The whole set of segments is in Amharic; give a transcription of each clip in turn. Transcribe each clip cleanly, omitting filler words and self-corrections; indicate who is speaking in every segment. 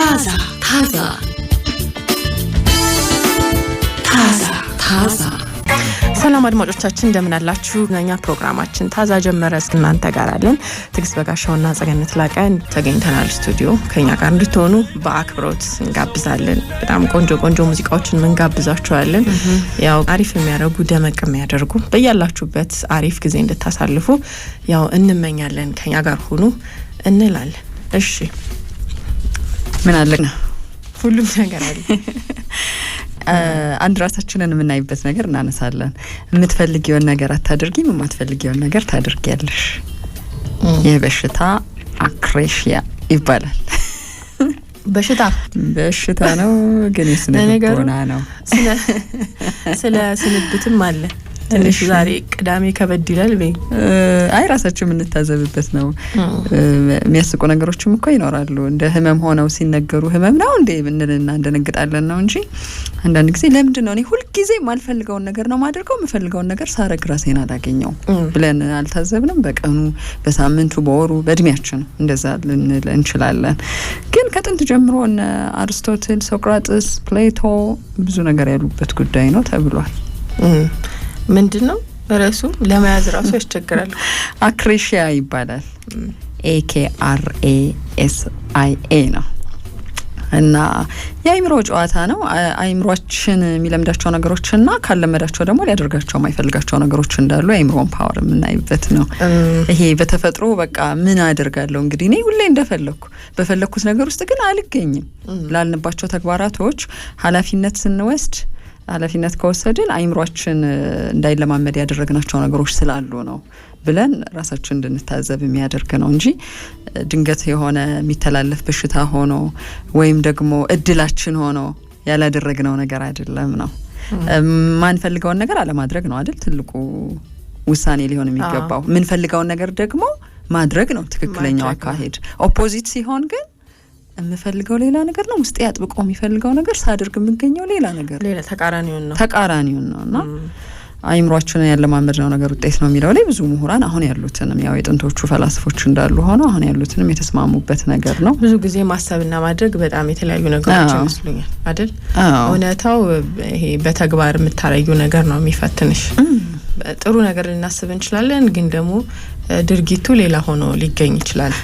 Speaker 1: ታዛ ሰላም አድማጮቻችን እንደምን አላችሁ? እኛ ፕሮግራማችን ታዛ ጀመረ። እናንተ ጋር አለን ትግስት በጋሻውና ጸገነት ላቀን ተገኝተናል ስቱዲዮ። ከኛ ጋር እንድትሆኑ በአክብሮት እንጋብዛለን። በጣም ቆንጆ ሙዚቃዎችን እንጋብዛችኋለን። ያው አሪፍ የሚያደርጉ ደመቅ የሚያደርጉ በእያላችሁበት አሪፍ ጊዜ እንድታሳልፉ ያው እንመኛለን። ከኛ ጋር ሁኑ እንላለን። እሺ
Speaker 2: ምን አለና
Speaker 1: ሁሉም ነገር አለ።
Speaker 2: አንድ ራሳችንን የምናይበት ነገር እናነሳለን። የምትፈልጊውን ነገር አታድርጊም፣ የማትፈልጊውን ነገር ታድርጊያለሽ። ይህ በሽታ አክሬሽያ ይባላል። በሽታ ነው ግን የስነልቦና ነው። ስለ ስንብትም አለ ትንሽ ዛሬ ቅዳሜ ከበድ ይላል በይ። አይ ራሳችን የምንታዘብበት ነው። የሚያስቁ ነገሮችም እኮ ይኖራሉ። እንደ ህመም ሆነው ሲነገሩ ህመም ነው እንዴ ምንልና እንደነግጣለን ነው እንጂ አንዳንድ ጊዜ ለምንድን ነው እኔ ሁሉ ጊዜ የማልፈልገውን ነገር ነው ማድረገው የምፈልገውን ነገር ሳረግ ራሴን አላገኘው ብለን አልታዘብንም? በቀኑ፣ በሳምንቱ፣ በወሩ፣ በእድሜያችን እንደዛ ልንል እንችላለን። ግን ከጥንት ጀምሮ እነ አርስቶትል፣ ሶቅራጥስ፣ ፕሌቶ ብዙ ነገር ያሉበት ጉዳይ ነው ተብሏል።
Speaker 1: ምንድነው ራሱ ለማያዝ ራሱ ያስቸግራል።
Speaker 2: አክሬሽያ ይባላል። AKRASIA ነው እና የአይምሮ ጨዋታ ነው። አይምሮአችን የሚለምዳቸው ነገሮችና ካለመዳቸው ደግሞ ሊያደርጋቸው የማይፈልጋቸው ነገሮች እንዳሉ የአይምሮን ፓወር የምናይበት ነው። ይሄ በተፈጥሮ በቃ ምን አደርጋለሁ እንግዲህ እኔ ሁሌ በፈለኩት ነገር ውስጥ ግን አልገኝም ላልንባቸው ተግባራቶች ኃላፊነት ከወሰድን አይምሮአችን እንዳይለማመድ ያደረግናቸው ነገሮች ስላሉ ነው ብለን ራሳችን እንድንታዘብ የሚያደርግ ነው እንጂ ድንገት የሆነ የሚተላለፍ በሽታ ሆኖ ወይም ደግሞ እድላችን ሆኖ ያላደረግነው ነገር አይደለም ነው። ማንፈልገውን ነገር አለማድረግ ነው አይደል ትልቁ ውሳኔ ሊሆን የሚገባው። ምንፈልገውን ነገር ደግሞ ማድረግ ነው ትክክለኛው አካሄድ። ኦፖዚት ሲሆን ግን የምፈልገው ሌላ ነገር ነው፣ ውስጤ ያጥብቆ የሚፈልገው ነገር ሳደርግ የምገኘው ሌላ ነገር
Speaker 1: ሌላ
Speaker 2: ተቃራኒውን ነውና አይምሮአችንን ያለማመድነው ነገር ውጤት ነው የሚለው ላይ ብዙ ምሁራን አሁን ያሉትንም ያው የጥንቶቹ ፈላስፎች እንዳሉ ሆነው አሁን ያሉትንም የተስማሙበት ነገር ነው።
Speaker 1: ብዙ ጊዜ ማሰብና ማድረግ በጣም የተለያዩ ነገሮች ይመስሉኛል አይደል? እውነታው ይሄ በተግባር የምታረጊው ነገር ነው የሚፈትንሽ። ጥሩ ነገር ልናስብ እንችላለን፣ ግን ደግሞ ድርጊቱ ሌላ ሆኖ ሊገኝ ይችላል።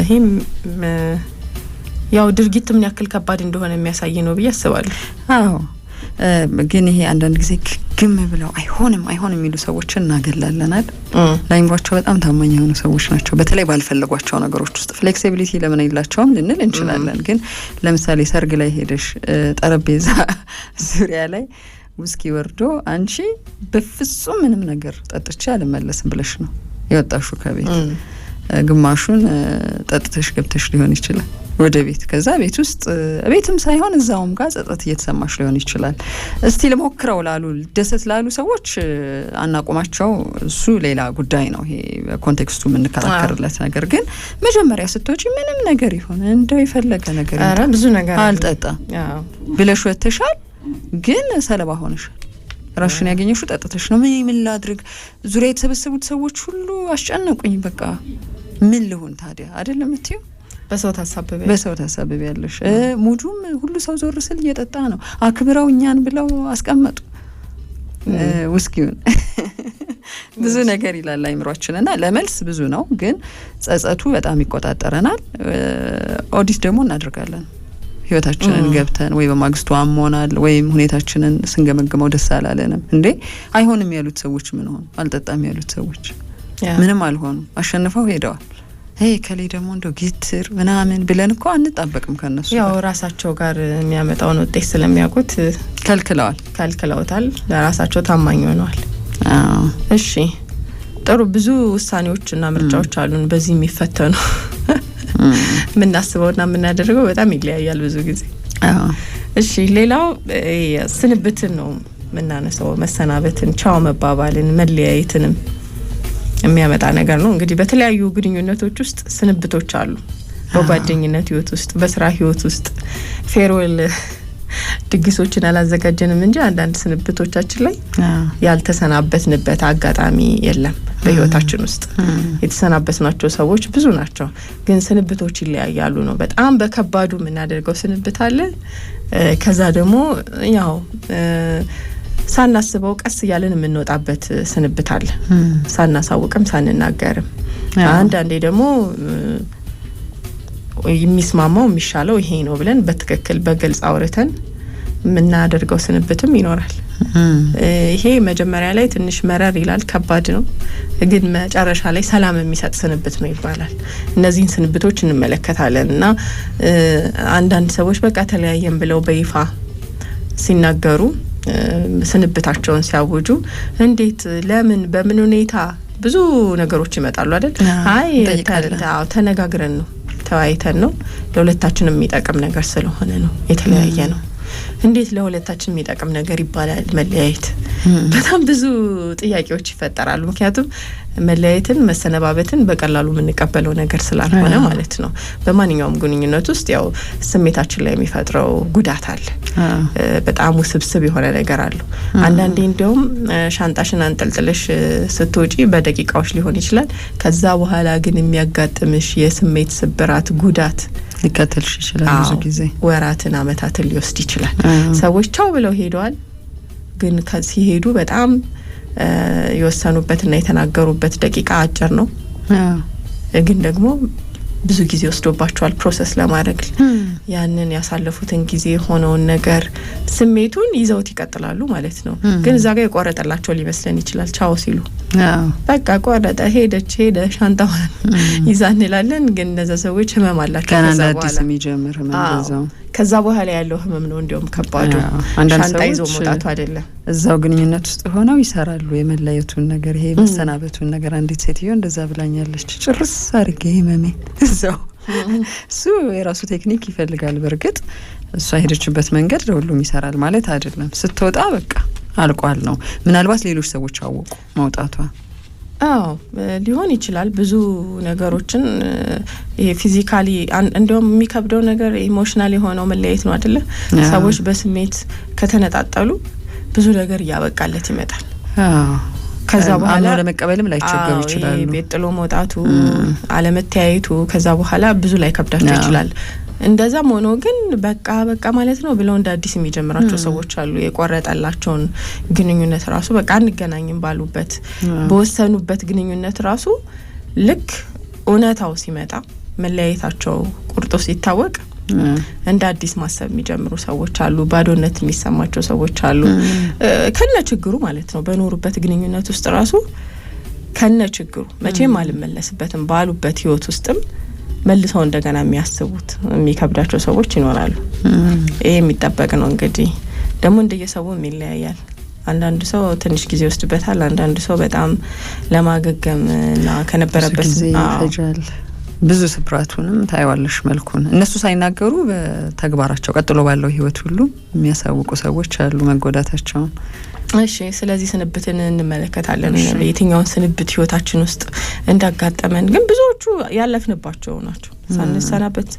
Speaker 1: ይሄም ያው ድርጊት ምን ያክል ከባድ እንደሆነ የሚያሳይ ነው ብዬ አስባለሁ።
Speaker 2: ግን ይሄ አንዳንድ ጊዜ ግም ብለው አይሆንም የሚሉ ሰዎችን እናገላለናል። ለአይምሯቸው በጣም ታማኝ የሆኑ ሰዎች ናቸው። በተለይ ባልፈለጓቸው ነገሮች ውስጥ ፍሌክሲቢሊቲ ለምን አይላቸውም ልንል እንችላለን። ግን ለምሳሌ ሰርግ ላይ ሄደሽ ጠረጴዛ ዙሪያ ላይ ውስኪ ወርዶ አንቺ በፍጹም ምንም ነገር ጠጥቼ አልመለስም ብለሽ ነው የወጣሹ ከቤት። ግማሹን ጠጥተሽ ገብተሽ ሊሆን ይችላል ወደ ቤት። ከዛ ቤት ውስጥ ቤትም ሳይሆን እዛውም ጋር ጸጸት እየተሰማሽ ሊሆን ይችላል። እስቲ ለሞክረው ላሉ ደሰት ላሉ ሰዎች አናቆማቸው፣ እሱ ሌላ ጉዳይ ነው። ይሄ ኮንቴክስቱ የምንከራከርለት ነገር። ግን መጀመሪያ ስትወጪ ምንም ነገር ይሁን እንደው የፈለገ ነገር
Speaker 1: ብዙ ነገር
Speaker 2: አልጠጣ ብለሽ ወተሻል፣ ግን ሰለባ ሆነሻል። ራሽን ያገኘሽው ጠጥተሽ ነው። ምን ላድርግ? ዙሪያ የተሰበሰቡት ሰዎች ሁሉ አስጨነቁኝ። በቃ ምን ልሁን ታዲያ አይደለም እትዩ በሰው ታሳብቢያለሽ። ሙዱም ሁሉ ሰው ዞር ስል እየጠጣ ነው። አክብረው እኛን ብለው አስቀመጡ ውስኪውን። ብዙ ነገር ይላል አይምሮአችንና ለመልስ ብዙ ነው፣ ግን ጸጸቱ በጣም ይቆጣጠረናል። ኦዲት ደግሞ እናደርጋለን። ህይወታችንን ገብተን ወይ በማግስቱ አሞናል ወይም ሁኔታችንን ስንገመግመው ደስ አላለንም። እንዴ አይሆንም ያሉት ሰዎች ምን ሆኑ? አልጠጣም ያሉት ሰዎች ምንም አልሆኑ፣ አሸንፈው ሄደዋል። ከሌ ደግሞ እንደው ጊትር ምናምን ብለን እኮ አንጣበቅም ከነሱ።
Speaker 1: ያው ራሳቸው ጋር የሚያመጣውን ውጤት ስለሚያውቁት ከልክለውታል። ለራሳቸው ታማኝ ሆነዋል። እሺ ጥሩ። ብዙ ውሳኔዎችና ምርጫዎች አሉን በዚህ የሚፈተኑ። ምናስበውና ምናደርገው በጣም ይለያያል ብዙ ጊዜ። እሺ ሌላው ስንብትን ነው ምናነሳው። መሰናበትን፣ ቻው መባባልን፣ መለያየትንም የሚያመጣ ነገር ነው። እንግዲህ በተለያዩ ግንኙነቶች ውስጥ ስንብቶች አሉ። በጓደኝነት ህይወት ውስጥ፣ በስራ ህይወት ውስጥ ፌርዌል ድግሶችን አላዘጋጀንም እንጂ አንዳንድ ስንብቶቻችን ላይ ያልተሰናበትንበት አጋጣሚ የለም በህይወታችን ውስጥ የተሰናበትናቸው ሰዎች ብዙ ናቸው ግን ስንብቶች ይለያያሉ ነው በጣም በከባዱ የምናደርገው ስንብት አለ ከዛ ደግሞ ያው ሳናስበው ቀስ ያለን የምንወጣበት ስንብት አለ ሳናሳውቅም ሳንናገርም አንዳንዴ ደግሞ የሚስማማው የሚሻለው ይሄ ነው ብለን በትክክል በግልጽ አውርተን ምናደርገው ስንብትም ይኖራል ይሄ መጀመሪያ ላይ ትንሽ መረር ይላል ከባድ ነው ግን መጨረሻ ላይ ሰላም የሚሰጥ ስንብት ነው ይባላል እነዚህን ስንብቶች እንመለከታለንና አንዳንድ ሰዎች በቃ ተለያየን ብለው በይፋ ሲናገሩ ስንብታቸውን ሲያውጁ እንዴት ለምን በምን ሁኔታ ብዙ ነገሮች ይመጣሉ አይደል አይ ተነጋግረን ነው ተዋይተን ነው ለሁለታችንም የሚጠቅም ነገር ስለሆነ ነው የተለያየ ነው እንዴት ለሁለታችን የሚጠቅም ነገር ይባላል መለያየት በጣም ብዙ ጥያቄዎች ይፈጠራሉ ምክንያቱም መለያየትን መሰነባበትን በቀላሉ የምንቀበለው ነገር ስላልሆነ ማለት ነው በማንኛውም ግንኙነት ውስጥ ያው ስሜታችን ላይ የሚፈጥረው ጉዳት አለ በጣም ውስብስብ የሆነ ነገር አለ አንዳንዴ እንደውም ሻንጣሽን አንጠልጥለሽ ስትወጪ በደቂቃዎች ሊሆን ይችላል ከዛ በኋላ ግን የሚያጋጥምሽ የስሜት ስብራት ጉዳት ሊከተልሽ ይችላል ብዙ ጊዜ ወራትን አመታትን ሊወስድ ይችላል ሰዎች ቻው ብለው ሄደዋል ግን ሲሄዱ በጣም የወሰኑበትና የተናገሩበት ደቂቃ አጭር ነው ግን ደግሞ ብዙ ጊዜ ወስዶባቸዋል ፕሮሰስ ለማድረግ ያንን ያሳለፉትን ጊዜ ሆነውን ነገር ስሜቱን ይዘውት ይቀጥላሉ ማለት ነው ግን እዛ ጋር የቆረጠላቸው ሊመስለን ይችላል ቻው ሲሉ በቃ ቆረጠ ሄደ ሻንጣዋን ይዛን እንላለን ግን እነዛ ሰዎች ህመም አላቸው
Speaker 2: ከዛ በኋላ የሚጀምር ህመም
Speaker 1: ከዛ በኋላ ያለው ህመም ነው እንዲያውም ከባዱ ሻንጣ ይዞ መውጣቱ አይደለም
Speaker 2: እዛው ግንኙነት ውስጥ ሆነው ይሰራሉ የመለየቱን ነገር ይሄ መሰናበቱን ነገር አንዲት ሴትዮ እንደዛ ብላኛለች ጭርስ አድርጌ ህመሜ እዛው እሱ የራሱ ቴክኒክ ይፈልጋል በርግጥ እሷ ሄደችበት መንገድ ለሁሉም ይሰራል ማለት አይደለም ስትወጣ በቃ አልቋል ነው ምናልባት ሌሎች ሰዎች አወቁ መውጣቷ
Speaker 1: ሊሆን ይችላል ብዙ ነገሮችን ይሄ ፊዚካሊ እንደውም የሚከብደው ነገር ኢሞሽናል የሆነው መለየት ነው አይደለ ሰዎች በስሜት ከተነጣጣሉ ብዙ ነገር ያበቃለት ይመጣል ከዛ በኋላ
Speaker 2: ለመቀበልም ላይ ቸገሩ ይችላል
Speaker 1: ቤት ጥሎ መውጣቱ አለመተያየቱ ከዛ በኋላ ብዙ ላይ ከብዳቸው ይችላል እንደዛም ሆኖ ግን በቃ ማለት ነው ብለው እንደ አዲስ የሚጀምራቸው ሰዎች አሉ የቆረጠላቸውን ግንኙነት ራሱ በቃ አንገናኝም ባሉበት በወሰኑበት ግንኙነት ራሱ ልክ እውነታው ሲመጣ መለያየታቸው ቁርጦ ሲታወቅ እንደ አዲስ ማሰብ የሚጀምሩ ሰዎች አሉ ባዶነት የሚሰማቸው ሰዎች አሉ ከነ ችግሩ ማለት ነው በኖሩበት ግንኙነት ውስጥ ራሱ ከነ ችግሩ መቼም አልመለስበትም ባሉበት ህይወት ውስጥም መልሰው እንደገና የሚያስቡት የሚከብዳቸው ሰዎች ይኖራሉ ይሄ የሚጠበቅ ነው እንግዲህ ደግሞ እንደየሰው ይለያያል አንዳንድ ሰው ትንሽ ጊዜ ወስድበታል አንዳንድ ሰው በጣም ለማገገምና ከነበረበት
Speaker 2: ይፈጃል ብዙ ስብራቱንም ታይዋለሽ መልኩን እነሱ ሳይናገሩ በተግባራቸው ቀጥሎ ባለው ህይወት ሁሉ የሚያሳውቁ ሰዎች አሉ መጎዳታቸው
Speaker 1: እሺ ስለዚህ ስንብትን እንመለከታለን የትኛውን ስንብት ህይወታችን ውስጥ እንዳጋጠመን ግን ብዙዎቹ ያለፍንባቸው ናቸው ሳንሰናበት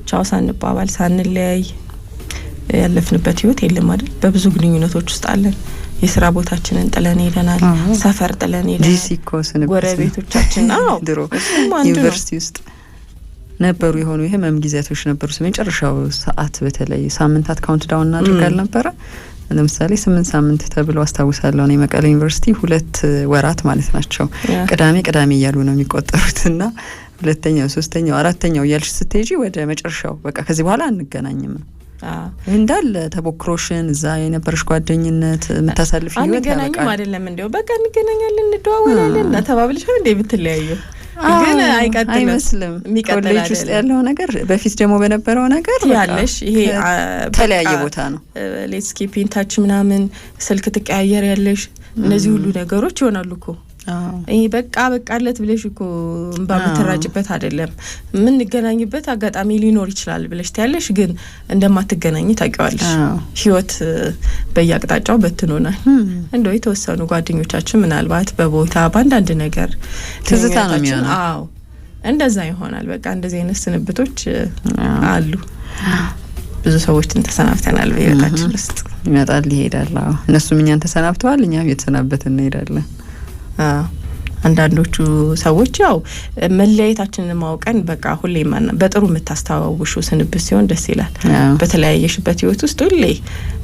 Speaker 1: ቻው ሳንባባል ሳንለያይ ያለፍንበት ህይወት የለም አይደል በብዙ ግንኙነቶች ውስጥ አለን የስራ ቦታችንን ጥለን ሄደናል ሰፈር ጥለን ሄደናል
Speaker 2: ጂሲኮ ስንብት
Speaker 1: ጎረቤቶቻችን
Speaker 2: ድሮ ዩኒቨርሲቲ ውስጥ ነበሩ የሆኑ የህመም ጊዜያቶች ነበሩ መጨረሻው ሰዓት በተለይ ሳምንታት ካውንት ዳውን እናደርጋል ነበር ለምሳሌ 8 ሳምንት ተብሎ አስታውሳለሁ እኔ መቀሌ ዩኒቨርሲቲ 2 ወራት ማለት ናቸው ቅዳሜ እያሉ ነው የሚቆጠሩትና ሁለተኛው ሶስተኛው አራተኛው እያልሽ ስትሄጂ ወደ መጨረሻው በቃ ከዚህ በኋላ አንገናኝም እንዳል ተቦክሮሽን እዛ የነበርሽ ጓደኝነት መታሳልፍ ይወት
Speaker 1: አንገናኝም አይደለም እንደው በቃ እንገናኛለን እንደዋወላለን ተባብልሽ እንዴ ብትለያዩ ግን አይመስልም
Speaker 2: ኮሌጅ ውስጥ ያለው ነገር በፊት ደግሞ በነበረው ነገር
Speaker 1: ያለሽ ይሄ
Speaker 2: ተለያየ ቦታ ነው
Speaker 1: ሌትስ ኪፕ ኢን ታች ምናምን ስልክ ትቀያየር ያለሽ እነዚህ ሁሉ ነገሮች ይሆናሉ እኮ ይሄ በቃለት ብለሽ እኮ እንባምትራጭበት አይደለም ምን ንገናኝበት አጋጣሚ ሊኖር ይችላል ብለሽ ታያለሽ ግን እንደማትገናኝ ታውቂዋለሽ ህይወት በየአቅጣጫው በትኖናል እንደው የተወሰኑ ጓደኞቻችን ምናልባት በቦታ ባንዳንድ ነገር
Speaker 2: ትዝታ ነው የሚሆነው
Speaker 1: እንደዛ ይሆናል በቃ እንደዚህ አይነት ስንብቶች አሉ ብዙ ሰዎችን ተሰናብተናል በህይወታችን ውስጥ።
Speaker 2: ይመጣል ይሄዳል። እነሱም እኛን ተሰናብተዋል፣ እኛም የተሰናበትን እንሄዳለን።
Speaker 1: አንዳንዶቹ ሰዎች ያው መለያየታችንን ማውቀን በቃ ሁሌ በጥሩ የምታስተዋውሹ ስንብት ሲሆን ደስ ይላል። በተለያየሽበት ህይወት ውስጥ ሁሌ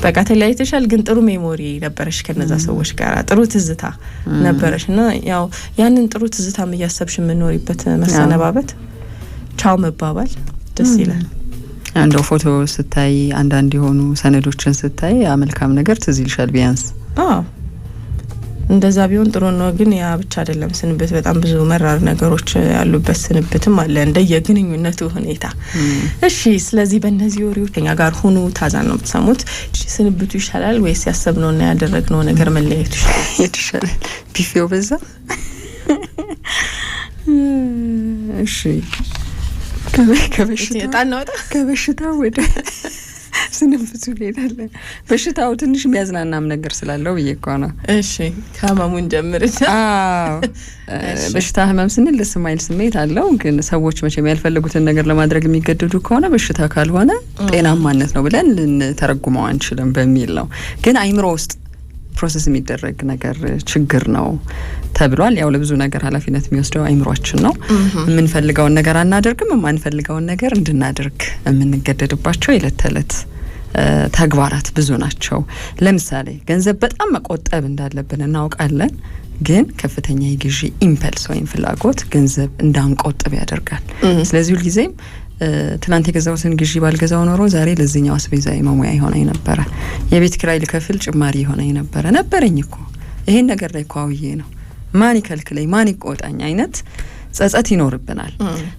Speaker 1: በቃ ተለያይተሻል፣ ግን ጥሩ ሜሞሪ ነበረሽ ከነዛ ሰዎች ጋር ጥሩ ትዝታ ነበረሽ እና ያው ያንን ጥሩ ትዝታም እያሰብሽ የምንኖሪበት መሰነባበት ቻው መባባል ደስ ይላል።
Speaker 2: አንደው ፎቶ ስታይ አንዳንድ የሆኑ ሰነዶችን ስታይ ያ መልካም ነገር ትዝ ይልሻል ቢያንስ።
Speaker 1: እንደዛ ቢሆን ጥሩ ነው። ግን ያ ብቻ አይደለም ስንብት፣ በጣም ብዙ መራር ነገሮች ያሉበት ስንብትም አለ እንደየግንኙነቱ ሁኔታ። እሺ፣ ስለዚህ በእነዚህ ወሬዎች ከኛ ጋር ሁኑ። ታዛን ነው የምትሰሙት። ስንብቱ ይሻላል ወይስ ያሰብነውና ያደረግነው ነገር መለያየቱ
Speaker 2: ይሻላል? ቢፌው በዛ። እሺ፣ ከበሽታው ወደ ስንብቱ እንሄዳለን። በሽታው ትንሽ የሚያዝናናም ነገር ስላለው ብዬ እኮ ነው።
Speaker 1: እሺ፣ ከህመሙን ጀምርና።
Speaker 2: በሽታ ህመም ስንል ደስ የማይል ስሜት አለው። ግን ሰዎች መቼም ያልፈለጉትን ነገር ለማድረግ የሚገደዱ ከሆነ በሽታ ካልሆነ ጤናማነት ነው ብለን ልንተረጉመው አንችልም በሚል ነው። ግን አይምሮ ውስጥ ፕሮሰስ የሚደረግ ነገር ችግር ነው ተብሏል። ያው ለብዙ ነገር ኃላፊነት የሚወስደው አይምሮአችን ነው። የምንፈልገውን ነገር አናደርግም፣ የማንፈልገውን ነገር እንድናደርግ የምንገደድባቸው የዕለት ተዕለት ተግባራት ብዙ ናቸው። ለምሳሌ ገንዘብ በጣም መቆጠብ እንዳለብን እናውቃለን። ግን ከፍተኛ የግዢ ኢምፐልስ ወይም ፍላጎት ገንዘብ እንዳንቆጥብ ያደርጋል። ስለዚህ ሁልጊዜም ትናንት የገዛውትን ግዢ ባልገዛው ኖሮ ዛሬ ለዚህኛው አስቤዛ መሙያ ይሆነኝ ነበረ፣ የቤት ኪራይ ልከፍል ጭማሪ ይሆነኝ ነበረኝ እኮ ይሄን ነገር ላይ እኮ አውዬ ነው፣ ማን ይከልክለኝ፣ ማን ይቆጣኝ አይነት ጸጸት ይኖርብናል።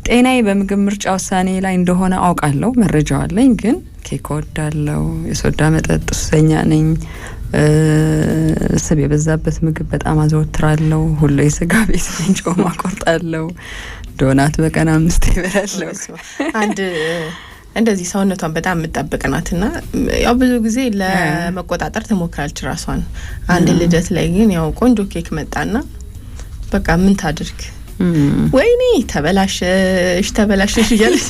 Speaker 2: ጤናዬ በምግብ ምርጫ ውሳኔ ላይ እንደሆነ አውቃለሁ፣ መረጃው አለኝ። ግን ኬክ ወዳለው፣ የሶዳ መጠጥ ሱሰኛ ነኝ፣ ስብ የበዛበት ምግብ በጣም አዘወትራለሁ፣ ሁሉ የስጋ ቤት ነኝ፣ ጮማ ቆርጣለሁ፣ ዶናት በቀን 5 ይበላለሁ።
Speaker 1: አንድ እንደዚህ ሰውነቷን በጣም የምትጠብቅናትና ያው ብዙ ጊዜ ለመቆጣጠር ትሞክራለች ራሷን። አንድ ልደት ላይ ግን ያው ቆንጆ ኬክ መጣና በቃ ምን ታድርግ፣ ወይኔ ተበላሸሽ እያለች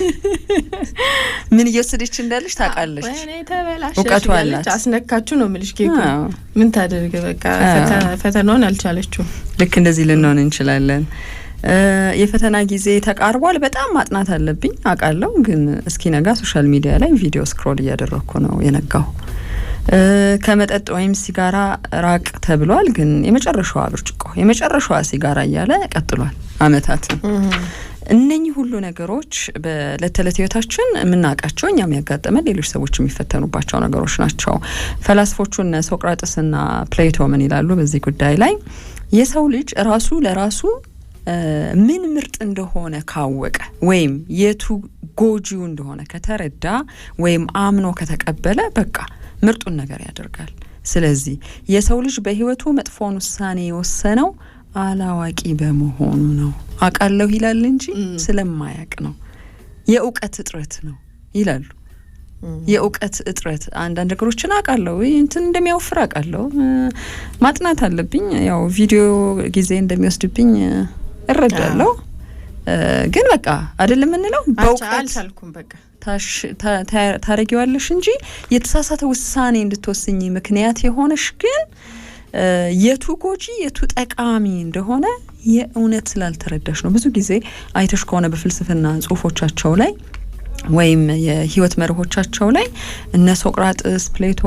Speaker 2: ምን እየወሰደች እንዳለች ታውቃለች።
Speaker 1: ወይኔ ተበላሸሽ
Speaker 2: እውቀቱ አላት።
Speaker 1: አስነካችሁ ነው የምልሽ ኬኩ። ምን ታድርግ በቃ ፈተናውን አልቻለችው።
Speaker 2: ልክ እንደዚህ ልንሆን እንችላለን። የፈተና ጊዜ ተቃርቧል፣ በጣም ማጥናት አለብኝ አውቃለሁ። ግን እስኪ ነጋ ሶሻል ሚዲያ ላይ ቪዲዮ ስክሮል እያደረኩ ነው የነጋው። ከመጠጥ ወይም ሲጋራ ራቅ ተብሏል። ግን የመጨረሻዋ ብርጭቆ፣ የመጨረሻዋ ሲጋራ እያለ ቀጥሏል አመታትን። እነኚህ ሁሉ ነገሮች በዕለት ተዕለት ህይወታችን የምናውቃቸው እኛም ያጋጠመን ሌሎች ሰዎች የሚፈተኑባቸው ነገሮች ናቸው። ፈላስፎቹ እነ ሶቅራጥስና ፕሌቶ ምን ይላሉ በዚህ ጉዳይ ላይ? የሰው ልጅ ራሱ ለራሱ ምን ምርጥ እንደሆነ ካወቀ ወይም የቱ ጎጂው እንደሆነ ከተረዳ ወይም አምኖ ከተቀበለ በቃ ምርጡን ነገር ያደርጋል። ስለዚህ የሰው ልጅ በህይወቱ መጥፎን ውሳኔ የወሰነው አላዋቂ በመሆኑ ነው። አውቃለሁ ይላል እንጂ ስለማያውቅ ነው። የእውቀት እጥረት ነው ይላሉ። የእውቀት እጥረት። አንዳንድ ነገሮችን አውቃለሁ፣ እንትን እንደሚያወፍር አውቃለሁ፣ ማጥናት አለብኝ፣ ያው ቪዲዮ ጊዜ እንደሚወስድብኝ እረዳለሁ። ግን በቃ አይደለም እንለው በእውቀት
Speaker 1: አልቻልኩም በቃ
Speaker 2: ታረጊዋለሽ እንጂ የተሳሳተ ውሳኔ እንድትወስኝ ምክንያት የሆነሽ ግን የቱ ጎጂ የቱ ጠቃሚ እንደሆነ የእውነት ስላልተረዳሽ ነው። ብዙ ጊዜ አይተሽ ከሆነ በፍልስፍና ጽሁፎቻቸው ላይ ወይም የህይወት መርሆቻቸው ላይ እነ ሶቅራጥስ፣ ፕሌቶ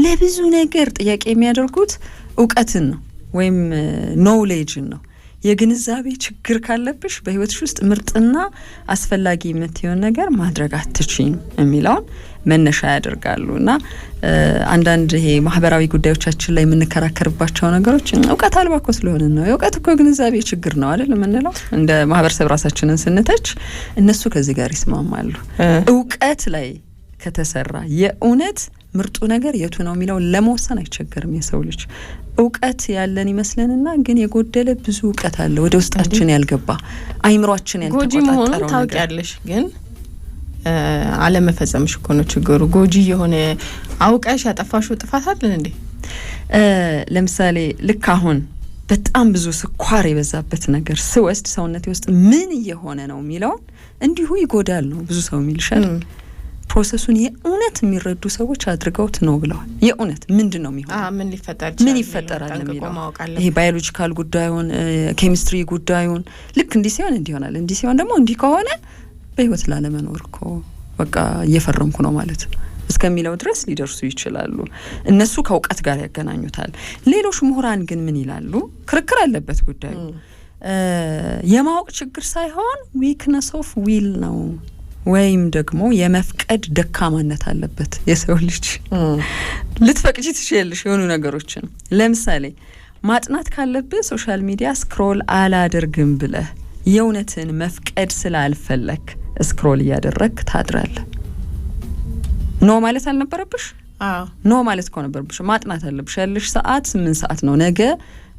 Speaker 2: ለብዙ ነገር ጥያቄ የሚያደርጉት እውቀትን ነው ወይም ኖውሌጅን ነው። የግንዛቤ ችግር ካለብሽ በህይወትሽ ውስጥ ምርጥና አስፈላጊ የምትሆን ነገር ማድረግ አትችይም የሚለውን መነሻ ያደርጋሉ። እና አንዳንድ ይሄ ማህበራዊ ጉዳዮቻችን ላይ የምንከራከርባቸው ነገሮች እውቀት አልባ እኮ ስለሆነ ነው። የእውቀት እኮ ግንዛቤ ችግር ነው አይደል የምንለው እንደ ማህበረሰብ ራሳችንን ስንተች፣ እነሱ ከዚህ ጋር ይስማማሉ። እውቀት ላይ ከተሰራ የእውነት ምርጡ ነገር የቱ ነው የሚለው ለመወሰን አይቸገርም የሰው ልጅ። እውቀት ያለን ይመስለንና ግን የጎደለ ብዙ እውቀት አለ ወደ ውስጣችን ያልገባ አይምሮአችን ያልተቆጣጠረው ነገር። ጎጂ መሆኑን
Speaker 1: ታውቂያለሽ ግን አለመፈጸምሽ እኮ ነው ችግሩ። ጎጂ የሆነ አውቀሽ ያጠፋሽው ጥፋት አለን እንዴ?
Speaker 2: ለምሳሌ ልክ አሁን በጣም ብዙ ስኳር የበዛበት ነገር ስወስድ ሰውነቴ ውስጥ ምን እየሆነ ነው የሚለውን እንዲሁ ይጎዳል ነው ብዙ ሰው የሚልሻል። ፕሮሰሱን የእውነት የሚረዱ ሰዎች አድርገውት ነው ብለዋል። የእውነት ምንድነው የሚሆነው ምን ይፈጠራል የሚለው ይሄ ባዮሎጂካል ጉዳዩን ኬሚስትሪ ጉዳዩን ልክ እንዲህ ሲሆን እንዲሆናል እንዲህ ሲሆን ደግሞ እንዲህ ከሆነ በህይወት ላለመኖር እኮ በቃ እየፈረምኩ ነው ማለት እስከሚለው ድረስ ሊደርሱ ይችላሉ። እነሱ ከእውቀት ጋር ያገናኙታል። ሌሎች ምሁራን ግን ምን ይላሉ? ክርክር አለበት ጉዳዩ የማወቅ ችግር ሳይሆን ዊክነስ ኦፍ ዊል ነው ወይም ደግሞ የመፍቀድ ደካማነት አለበት የሰው ልጅ። ልትፈቅጂ ትችያለሽ የሆኑ ነገሮችን። ለምሳሌ ማጥናት ካለብህ ሶሻል ሚዲያ ስክሮል አላደርግም ብለህ የእውነትን መፍቀድ ስላልፈለክ ስክሮል እያደረክ ታድራለህ። ኖ ማለት አልነበረብሽ? ኖ ማለት እኮ ነበረብሽ። ማጥናት አለብሽ። ያለሽ ሰዓት 8 ሰዓት ነው። ነገ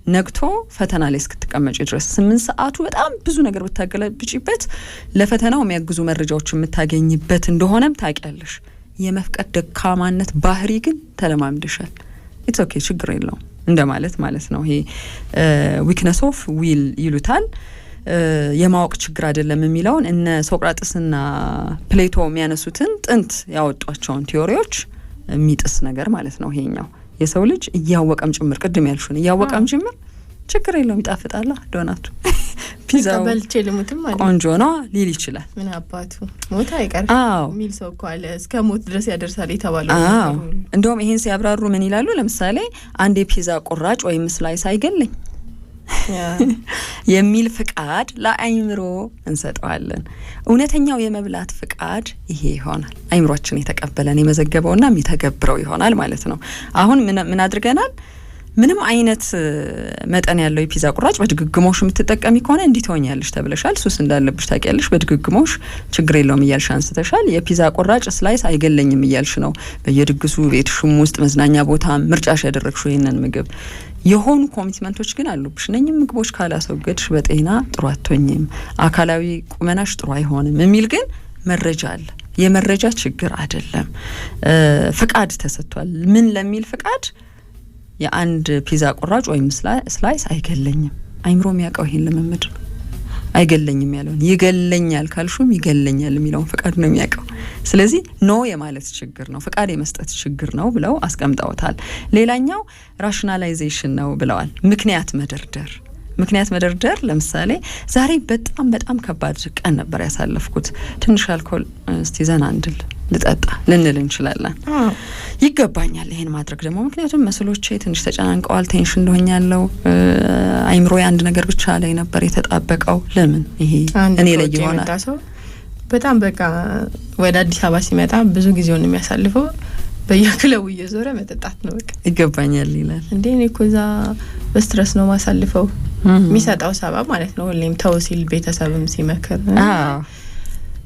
Speaker 2: ነግቶ ፈተና ላይ እስክትቀመጪ ድረስ 8 ሰዓቱ በጣም ብዙ ነገር ብታገለብጪበት ለፈተናው የሚያግዙ መረጃዎች የምታገኝበት እንደሆነም ታውቂያለሽ። የመፍቀድ ደካማነት ባህሪ ግን ተለማምደሻል። ኢትስ ኦኬ ችግር የለውም እንደማለት ማለት ነው። ይሄ ዊክነስ ኦፍ ዊል ይሉታል። የማወቅ ችግር አይደለም የሚለውን እነ ሶቅራጥስና ፕሌቶ የሚያነሱትን ጥንት ያወጧቸውን ቲዮሪዎች የሚጥስ ነገር ማለት ነው። ይሄኛው የሰው ልጅ እያወቀም ጭምር ቅድም ያልሽውን እያወቀም ጭምር ችግር የለውም ይጣፍጣል ዶናቱ ፒዛው
Speaker 1: በልቼ ልሙትም ማለት
Speaker 2: ቆንጆ ነው ሊል ይችላል።
Speaker 1: ምን አባቱ ሞት አይቀር ሚል ሰው እኮ አለ። እስከ ሞት ድረስ ያደርሳል የተባለው።
Speaker 2: እንደውም ይሄን ሲያብራሩ ምን ይላሉ? ለምሳሌ አንድ የፒዛ ቁራጭ ወይም ስላይስ አይገለኝ የሚል ፍቃድ ለአይምሮ እንሰጠዋለን። እውነተኛው የመብላት ፍቃድ ይሄ ይሆናል። አይምሮአችን የተቀበለን የመዘገበውና የሚተገብረው ይሆናል ማለት ነው። አሁን ምን አድርገናል? ምንም አይነት መጠን ያለው የፒዛ ቁራጭ በድግግሞሽ የምትጠቀሚ ከሆነ እንዲህ ትሆኛለሽ ተብለሻል። ሱስ እንዳለብሽ ታውቂያለሽ። በድግግሞሽ ችግር የለውም እያልሽ አንስተሻል። የፒዛ ቁራጭ ስላይስ አይገለኝም እያልሽ ነው። በየድግሱ ቤትሽም ውስጥ መዝናኛ ቦታ ምርጫሽ ያደረግሽው ይሄንን ምግብ የሆኑ ኮሚትመንቶች ግን አሉብሽ። እነኚህ ምግቦች ካላስወገድሽ በጤና ጥሩ አትሆኝም፣ አካላዊ ቁመናሽ ጥሩ አይሆንም የሚል ግን መረጃ አለ። የመረጃ ችግር አይደለም። ፍቃድ ተሰጥቷል። ምን ለሚል ፍቃድ? የአንድ ፒዛ ቁራጭ ወይም ስላይስ አይገለኝም። አይምሮ የሚያውቀው ይሄን ልምምድ ነው። አይገለኝም ያለውን ይገለኛል ካልሹም ይገለኛል የሚለውን ፍቃድ ነው የሚያውቀው። ስለዚህ ኖ የማለት ችግር ነው፣ ፍቃድ የመስጠት ችግር ነው ብለው አስቀምጠውታል። ሌላኛው ራሽናላይዜሽን ነው ብለዋል። ምክንያት መደርደር ለምሳሌ ዛሬ በጣም ከባድ ቀን ነበር ያሳለፍኩት፣ ትንሽ አልኮል እስቲ ዘና እንድል ልጠጣ ልንል እንችላለን። ይገባኛል ይሄን ማድረግ ደግሞ ምክንያቱም መስሎቼ ትንሽ ተጨናንቀዋል፣ ቴንሽን እንደሆኛለሁ፣ አይምሮ አንድ ነገር ብቻ ላይ ነበር የተጣበቀው። ለምን ይሄ እኔ ላይ ይሆናል?
Speaker 1: በጣም በቃ ወደ አዲስ አበባ ሲመጣ ብዙ ጊዜውን የሚያሳልፈው በየክለቡ እየዞረ መጠጣት ነው። በቃ
Speaker 2: ይገባኛል ይላል።
Speaker 1: እንዴ እኔ እኮ እዛ በስትረስ ነው ማሳልፈው የሚሰጣው ሰበብ ማለት ነው። ሁሌም ተው ሲል ቤተሰብም ሲመክር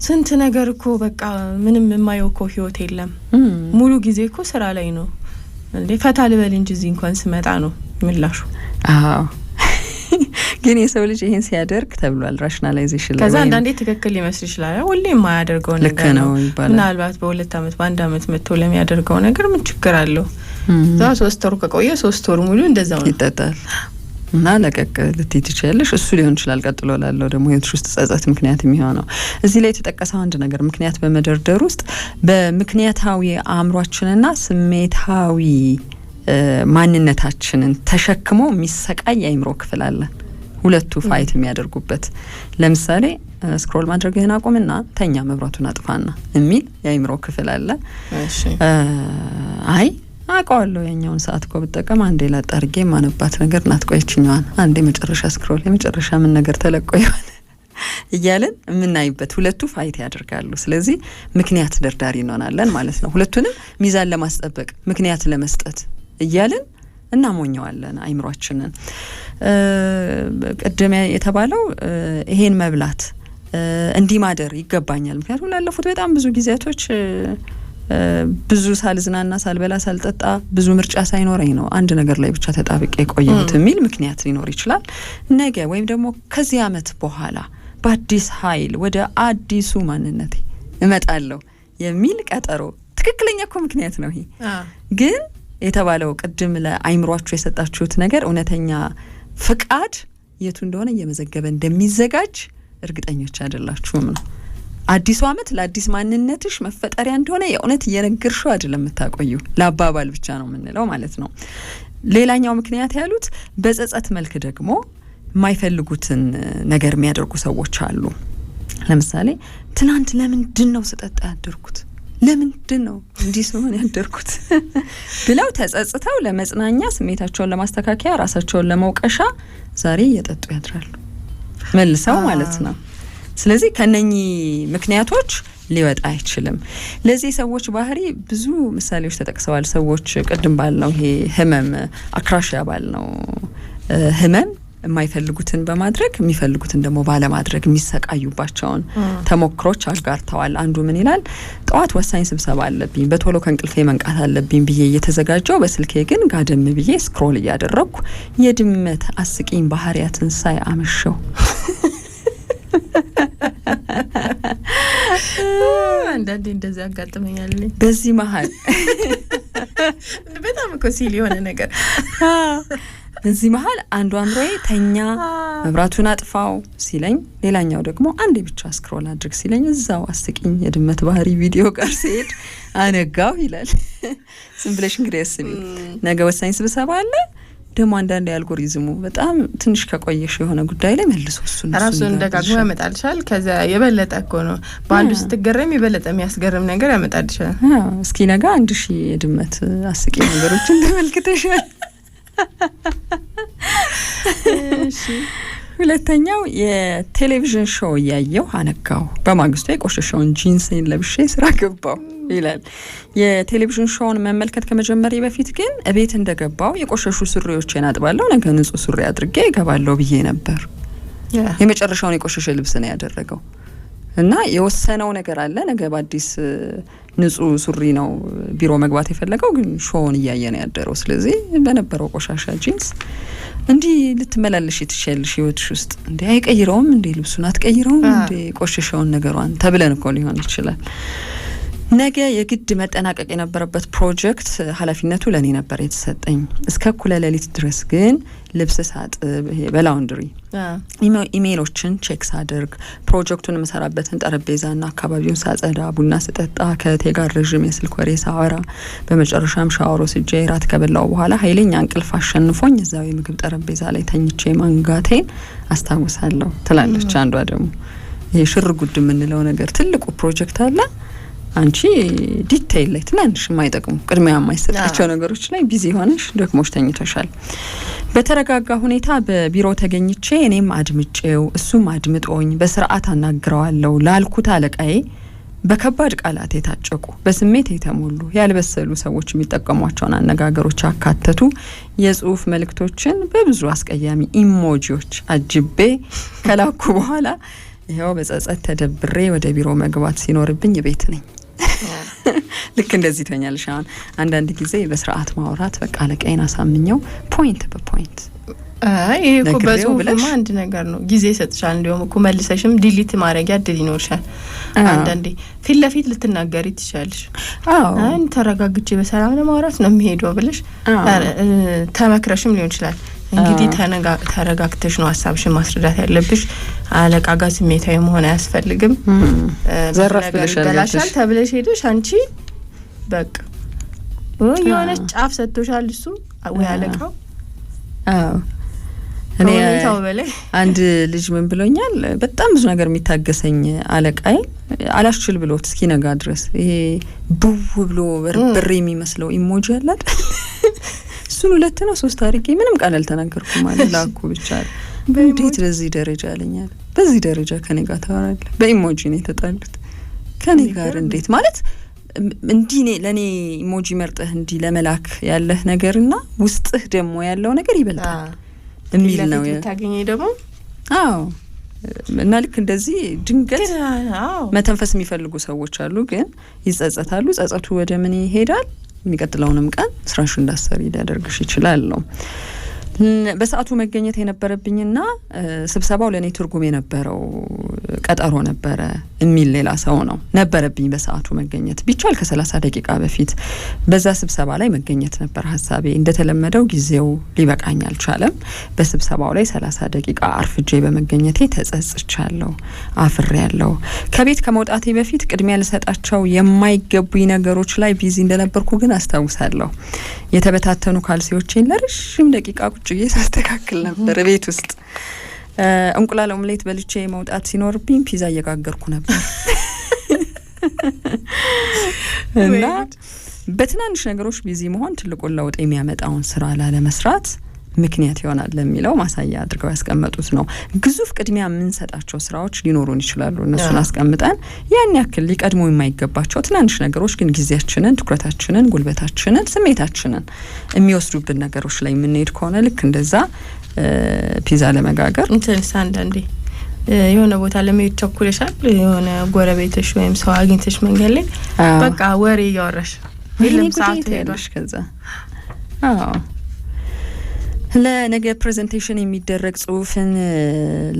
Speaker 1: ስንት ነገር እኮ በቃ ምንም የማየው እኮ ህይወት የለም። ሙሉ ጊዜ እኮ ስራ ላይ ነው። እንዴ ፈታ ልበል እንጂ እዚህ እንኳን ስመጣ ነው ምላሹ።
Speaker 2: ግን የሰው ልጅ ይሄን ሲያደርግ ተብሏል ራሽናላይዜሽን ላይ
Speaker 1: ከዛ አንዳንዴ ትክክል ሊመስል ይችላል። ሁሌ የማያደርገው ነገር ነው ይባላል። ምናልባት በ2 አመት በ1 አመት መጥቶ ለሚያደርገው ነገር ምን ችግር አለው? እዛ 3 ወር ከቆየ 3 ወር ሙሉ እንደዛው ነው ይጠጣል እና ለቀቅ ልትይ ትችያለሽ። እሱ ሊሆን ይችላል ቀጥሎ ላለው ደግሞ ህይወትሽ ውስጥ ጸጸት ምክንያት የሚሆነው። እዚህ ላይ የተጠቀሰው አንድ ነገር ምክንያት በመደርደር ውስጥ በምክንያታዊ አእምሯችንና ስሜታዊ ማንነታችንን ተሸክሞ የሚሰቃይ የአእምሮ ክፍል አለ። ሁለቱ ፋይት የሚያደርጉበት። ለምሳሌ ስክሮል ማድረግህን አቁምና ተኛ፣ መብራቱን አጥፋና የሚል የአእምሮ ክፍል አለ። እሺ
Speaker 2: አይ አውቀዋለሁ ያኛውን ሰዓት እኮ ብጠቀም አንዴ ላጣርጌ ማነባት ነገር ናት፣ ቆይችኛዋን አንዴ መጨረሻ ስክሮል የመጨረሻ ምን ነገር ተለቆ ይሆን እያልን የምናይበት ሁለቱ ፋይት ያደርጋሉ። ስለዚህ ምክንያት ደርዳሪ እንሆናለን ማለት ነው። ሁለቱንም ሚዛን ለማስጠበቅ ምክንያት ለመስጠት እያልን እናሞኘዋለን አይምሯችንን። ቅድም የተባለው ይሄን መብላት እንዲህ ማደር ይገባኛል። ምክንያቱም ላለፉት በጣም ብዙ ጊዜያቶች ብዙ ሳልዝናና ሳልበላ ሳልጠጣ ብዙ ምርጫ ሳይኖረኝ ነው አንድ ነገር ላይ ብቻ ተጣብቄ የቆየሁት የሚል ምክንያት ሊኖር ይችላል። ነገ ወይም ደግሞ ከዚህ አመት በኋላ በአዲስ ኃይል ወደ አዲሱ ማንነቴ እመጣለሁ የሚል ቀጠሮ ትክክለኛ እኮ ምክንያት ነው። ይሄ ግን የተባለው ቅድም ለአይምሯችሁ የሰጣችሁት ነገር እውነተኛ ፍቃድ የቱ እንደሆነ እየመዘገበ እንደሚዘጋጅ እርግጠኞች አይደላችሁም ነው። አዲሱ አመት ለአዲስ ማንነትሽ መፈጠሪያ እንደሆነ የእውነት እየነገርሽው አይደለም የምታቆዩ ለአባባል ብቻ ነው የምንለው ማለት ነው። ሌላኛው ምክንያት ያሉት በጸጸት መልክ ደግሞ የማይፈልጉትን ነገር የሚያደርጉ ሰዎች አሉ። ለምሳሌ ትናንት ለምንድን ነው ስጠጣ ያደርኩት፣ ለምንድን ነው እንዲህ ሲሆን ያደርኩት ብለው ተጸጽተው ለመጽናኛ ስሜታቸውን ለማስተካከያ ራሳቸውን ለመውቀሻ ዛሬ እየጠጡ ያድራሉ መልሰው ማለት ነው። ስለዚህ ከነኚህ ምክንያቶች ሊወጣ አይችልም። ለዚህ ሰዎች ባህሪ ብዙ ምሳሌዎች ተጠቅሰዋል። ሰዎች ቅድም ባልነው ይሄ ህመም አክራሽያ ባልነው ህመም የማይፈልጉትን በማድረግ የሚፈልጉትን ደግሞ ባለማድረግ የሚሰቃዩባቸውን ተሞክሮች አጋርተዋል። አንዱ ምን ይላል? ጠዋት ወሳኝ ስብሰባ አለብኝ፣ በቶሎ ከእንቅልፌ መንቃት አለብኝ ብዬ እየተዘጋጀው በስልኬ ግን ጋደም ብዬ ስክሮል እያደረግኩ የድመት አስቂኝ ባህሪያትን ሳይ አመሸው።
Speaker 1: አንዳንዴ እንደዚህ ያጋጥመኛል።
Speaker 2: በዚህ መሀል
Speaker 1: በጣም እኮ ሲል የሆነ ነገር
Speaker 2: በዚህ መሀል አንዱ አምሮዬ ተኛ መብራቱን አጥፋው ሲለኝ፣ ሌላኛው ደግሞ አንዴ ብቻ ስክሮል አድርግ ሲለኝ እዛው አስቂኝ የድመት ባህሪ ቪዲዮ ጋር ሲሄድ አነጋው ይላል። ዝም ብለሽ እንግዲህ ያስቢ፣ ነገ ወሳኝ ስብሰባ አለ ደግሞ አንዳንድ የአልጎሪዝሙ በጣም ትንሽ ከቆየሽ የሆነ ጉዳይ ላይ መልሶ
Speaker 1: ራሱን ደጋግሞ ያመጣልሻል። ከዛ የበለጠ እኮ ነው በአንዱ ስትገረም የበለጠ የሚያስገርም ነገር ያመጣልሻል።
Speaker 2: እስኪ ነገ 1000 የድመት አስቂኝ ነገሮችን ተመልክተሻል። እሺ ሁለተኛው የቴሌቪዥን ሾው እያየሁ አነጋው፣ በማግስቱ የቆሸሸውን ጂንሴን ለብሼ ስራ ገባው ይላል። የቴሌቪዥን ሾውን መመልከት ከመጀመሪያ በፊት ግን እቤት እንደገባው የቆሸሹ ሱሪዎችን አጥባለሁ፣ ነገ ንጹህ ሱሪ አድርጌ እገባለሁ ብዬ ነበር። የመጨረሻውን የቆሸሸ ልብስ ነው ያደረገው እና የወሰነው ነገር አለ። ነገ በአዲስ ንጹህ ሱሪ ነው ቢሮ መግባት የፈለገው፣ ግን ሾውን እያየ ነው ያደረው። ስለዚህ በነበረው ቆሻሻ ጂንስ እንዲህ ልትመላለሽ ትችያለሽ ህይወትሽ ውስጥ። እንዴ አይቀይረውም እንዴ ልብሱን አትቀይረውም እንዴ ቆሸሸውን ነገሯን ተብለን እኮ ሊሆን ይችላል። ነገ የግድ መጠናቀቅ የነበረበት ፕሮጀክት ኃላፊነቱ ለኔ ነበር የተሰጠኝ። እስከ እኩለ ሌሊት ድረስ ግን ልብስ ሳጥብ፣ በላውንድሪ ኢሜይሎችን ቼክ ሳደርግ፣ ፕሮጀክቱን የምሰራበትን ጠረጴዛና አካባቢውን ሳጸዳ፣ ቡና ስጠጣ፣ ከእቴ ጋር ረዥም የስልክ ወሬ ሳወራ፣ በመጨረሻም ሻወር ወስጄ ራት ከበላው በኋላ ኃይለኛ እንቅልፍ አሸንፎኝ እዛው የምግብ ጠረጴዛ ላይ ተኝቼ ማንጋቴን አስታውሳለሁ ትላለች አንዷ። ደግሞ ይሄ ሽር ጉድ የምንለው ነገር ትልቁ ፕሮጀክት አለ፣ አንቺ ዲቴይል ላይ ትናንሽ የማይጠቅሙ ቅድሚያ የማይሰጣቸው ነገሮች ላይ ቢዚ ሆነሽ ደክሞሽ ተኝተሻል። በተረጋጋ ሁኔታ በቢሮ ተገኝቼ እኔም አድምጬው እሱም አድምጦኝ በስርዓት አናግረዋለሁ ላልኩት አለቃዬ በከባድ ቃላት የታጨቁ በስሜት የተሞሉ ያልበሰሉ ሰዎች የሚጠቀሟቸውን አነጋገሮች አካተቱ የጽሁፍ መልእክቶችን በብዙ አስቀያሚ ኢሞጂዎች አጅቤ ከላኩ በኋላ ይሄው በጸጸት ተደብሬ ወደ ቢሮ መግባት ሲኖርብኝ ቤት ነኝ። ልክ እንደዚህ ተኛልሽ። አሁን አንዳንድ ጊዜ በስርዓት ማውራት በቃ አለቃዬን አሳምኘው ፖይንት በፖይንት
Speaker 1: ይሄ እኮ በጽሁፍማ አንድ ነገር ነው። ጊዜ ይሰጥሻል። እንዲያውም እኮ መልሰሽም ዲሊት ማድረጊያ እድል ይኖርሻል። አንዳንዴ ፊት ለፊት ልትናገሪ ትችያለሽ። አይ ተረጋግቼ በሰላም ለማውራት ነው የሚሄደው ብለሽ ተመክረሽም ሊሆን ይችላል። እንግዲህ ተረጋግተሽ ነው ሀሳብሽን ማስረዳት ያለብሽ። አለቃ ጋር ስሜታዊ መሆን አያስፈልግም።
Speaker 2: ዘራፍ ብለሻል
Speaker 1: ተብለሽ ሄደሽ አንቺ በቃ የሆነች ጫፍ ሰጥቶሻል እሱ ወይ አለቃው። እኔ
Speaker 2: አንድ ልጅ ምን ብሎኛል፣ በጣም ብዙ ነገር የሚታገሰኝ አለቃዬ አላስችል ብሎት እስኪነጋ ድረስ ይሄ ቡው ብሎ በርበሬ የሚመስለው ኢሞጂ አለ አይደል? እሱን 2 ነው 3 አድርጌ ምንም ቃል አልተናገርኩም ማለት ላኩ ብቻ። እንዴት በዚህ ደረጃ አለኛል? በዚህ ደረጃ ከኔ ጋር ታወራለህ? በኢሞጂ ነው የተጣሉት ከኔ ጋር እንዴት ማለት እንዲህ ለኔ ኢሞጂ መርጠህ እንዲህ ለመላክ ያለህ ነገርና ውስጥህ ደግሞ ያለው ነገር ይበልጣል የሚል ነው
Speaker 1: ታገኘ ደግሞ።
Speaker 2: እና ልክ እንደዚህ ድንገት መተንፈስ የሚፈልጉ ሰዎች አሉ፣ ግን ይጸጸታሉ። ጸጸቱ ወደ ምን ይሄዳል? የሚቀጥለውንም ቀን ስራሽ እንዳሰሪ ሊያደርግሽ ይችላል ነው። በሰዓቱ መገኘት የነበረብኝና ስብሰባው ለኔ ትርጉም የነበረው ቀጠሮ ነበረ የሚል ሌላ ሰው ነው ነበረብኝ በሰዓቱ መገኘት ቢቻል ከ30 ደቂቃ በፊት በዛ ስብሰባ ላይ መገኘት ነበር ሐሳቤ እንደተለመደው ጊዜው ሊበቃኝ አልቻለም በስብሰባው ላይ 30 ደቂቃ አርፍጄ በመገኘቴ ተጸጽቻለሁ አፍሬያለሁ ከቤት ከመውጣቴ በፊት ቅድሚያ ልሰጣቸው የማይገቡኝ ነገሮች ላይ ቢዚ እንደነበርኩ ግን አስታውሳለሁ የተበታተኑ ካልሲዎችን ለረጅም ደቂቃ ቁጭዬ ሳስተካክል ነበር ቤት ውስጥ እንቁላል ኦምሌት በልቼ መውጣት ሲኖርብኝ ፒዛ እየጋገርኩ ነበር እና በትናንሽ ነገሮች ቢዚ መሆን ትልቁን ለውጥ የሚያመጣውን ስራ ላለመስራት ምክንያት ይሆናል ለሚለው ማሳያ አድርገው ያስቀመጡት ነው ግዙፍ ቅድሚያ የምንሰጣቸው ስራዎች ሊኖሩን ይችላሉ እነሱን አስቀምጠን ያን ያክል ሊቀድሙ የማይገባቸው ትናንሽ ነገሮች ግን ጊዜያችንን ትኩረታችንን ጉልበታችንን ስሜታችንን የሚወስዱብን ነገሮች ላይ የምንሄድ ከሆነ ልክ እንደዛ ፒዛ ለመጋገር
Speaker 1: እንትን አንዳንዴ የሆነ ቦታ ለመሄድ ቸኩለሻል የሆነ ጎረቤትሽ ወይም ሰው አግኝተሽ መንገድ ላይ በቃ ወሬ እያወራሽ
Speaker 2: ይሄን ሰዓት ሄደሽ ከዛ ለነገ ፕሬዘንቴሽን የሚደረግ ጽሁፍን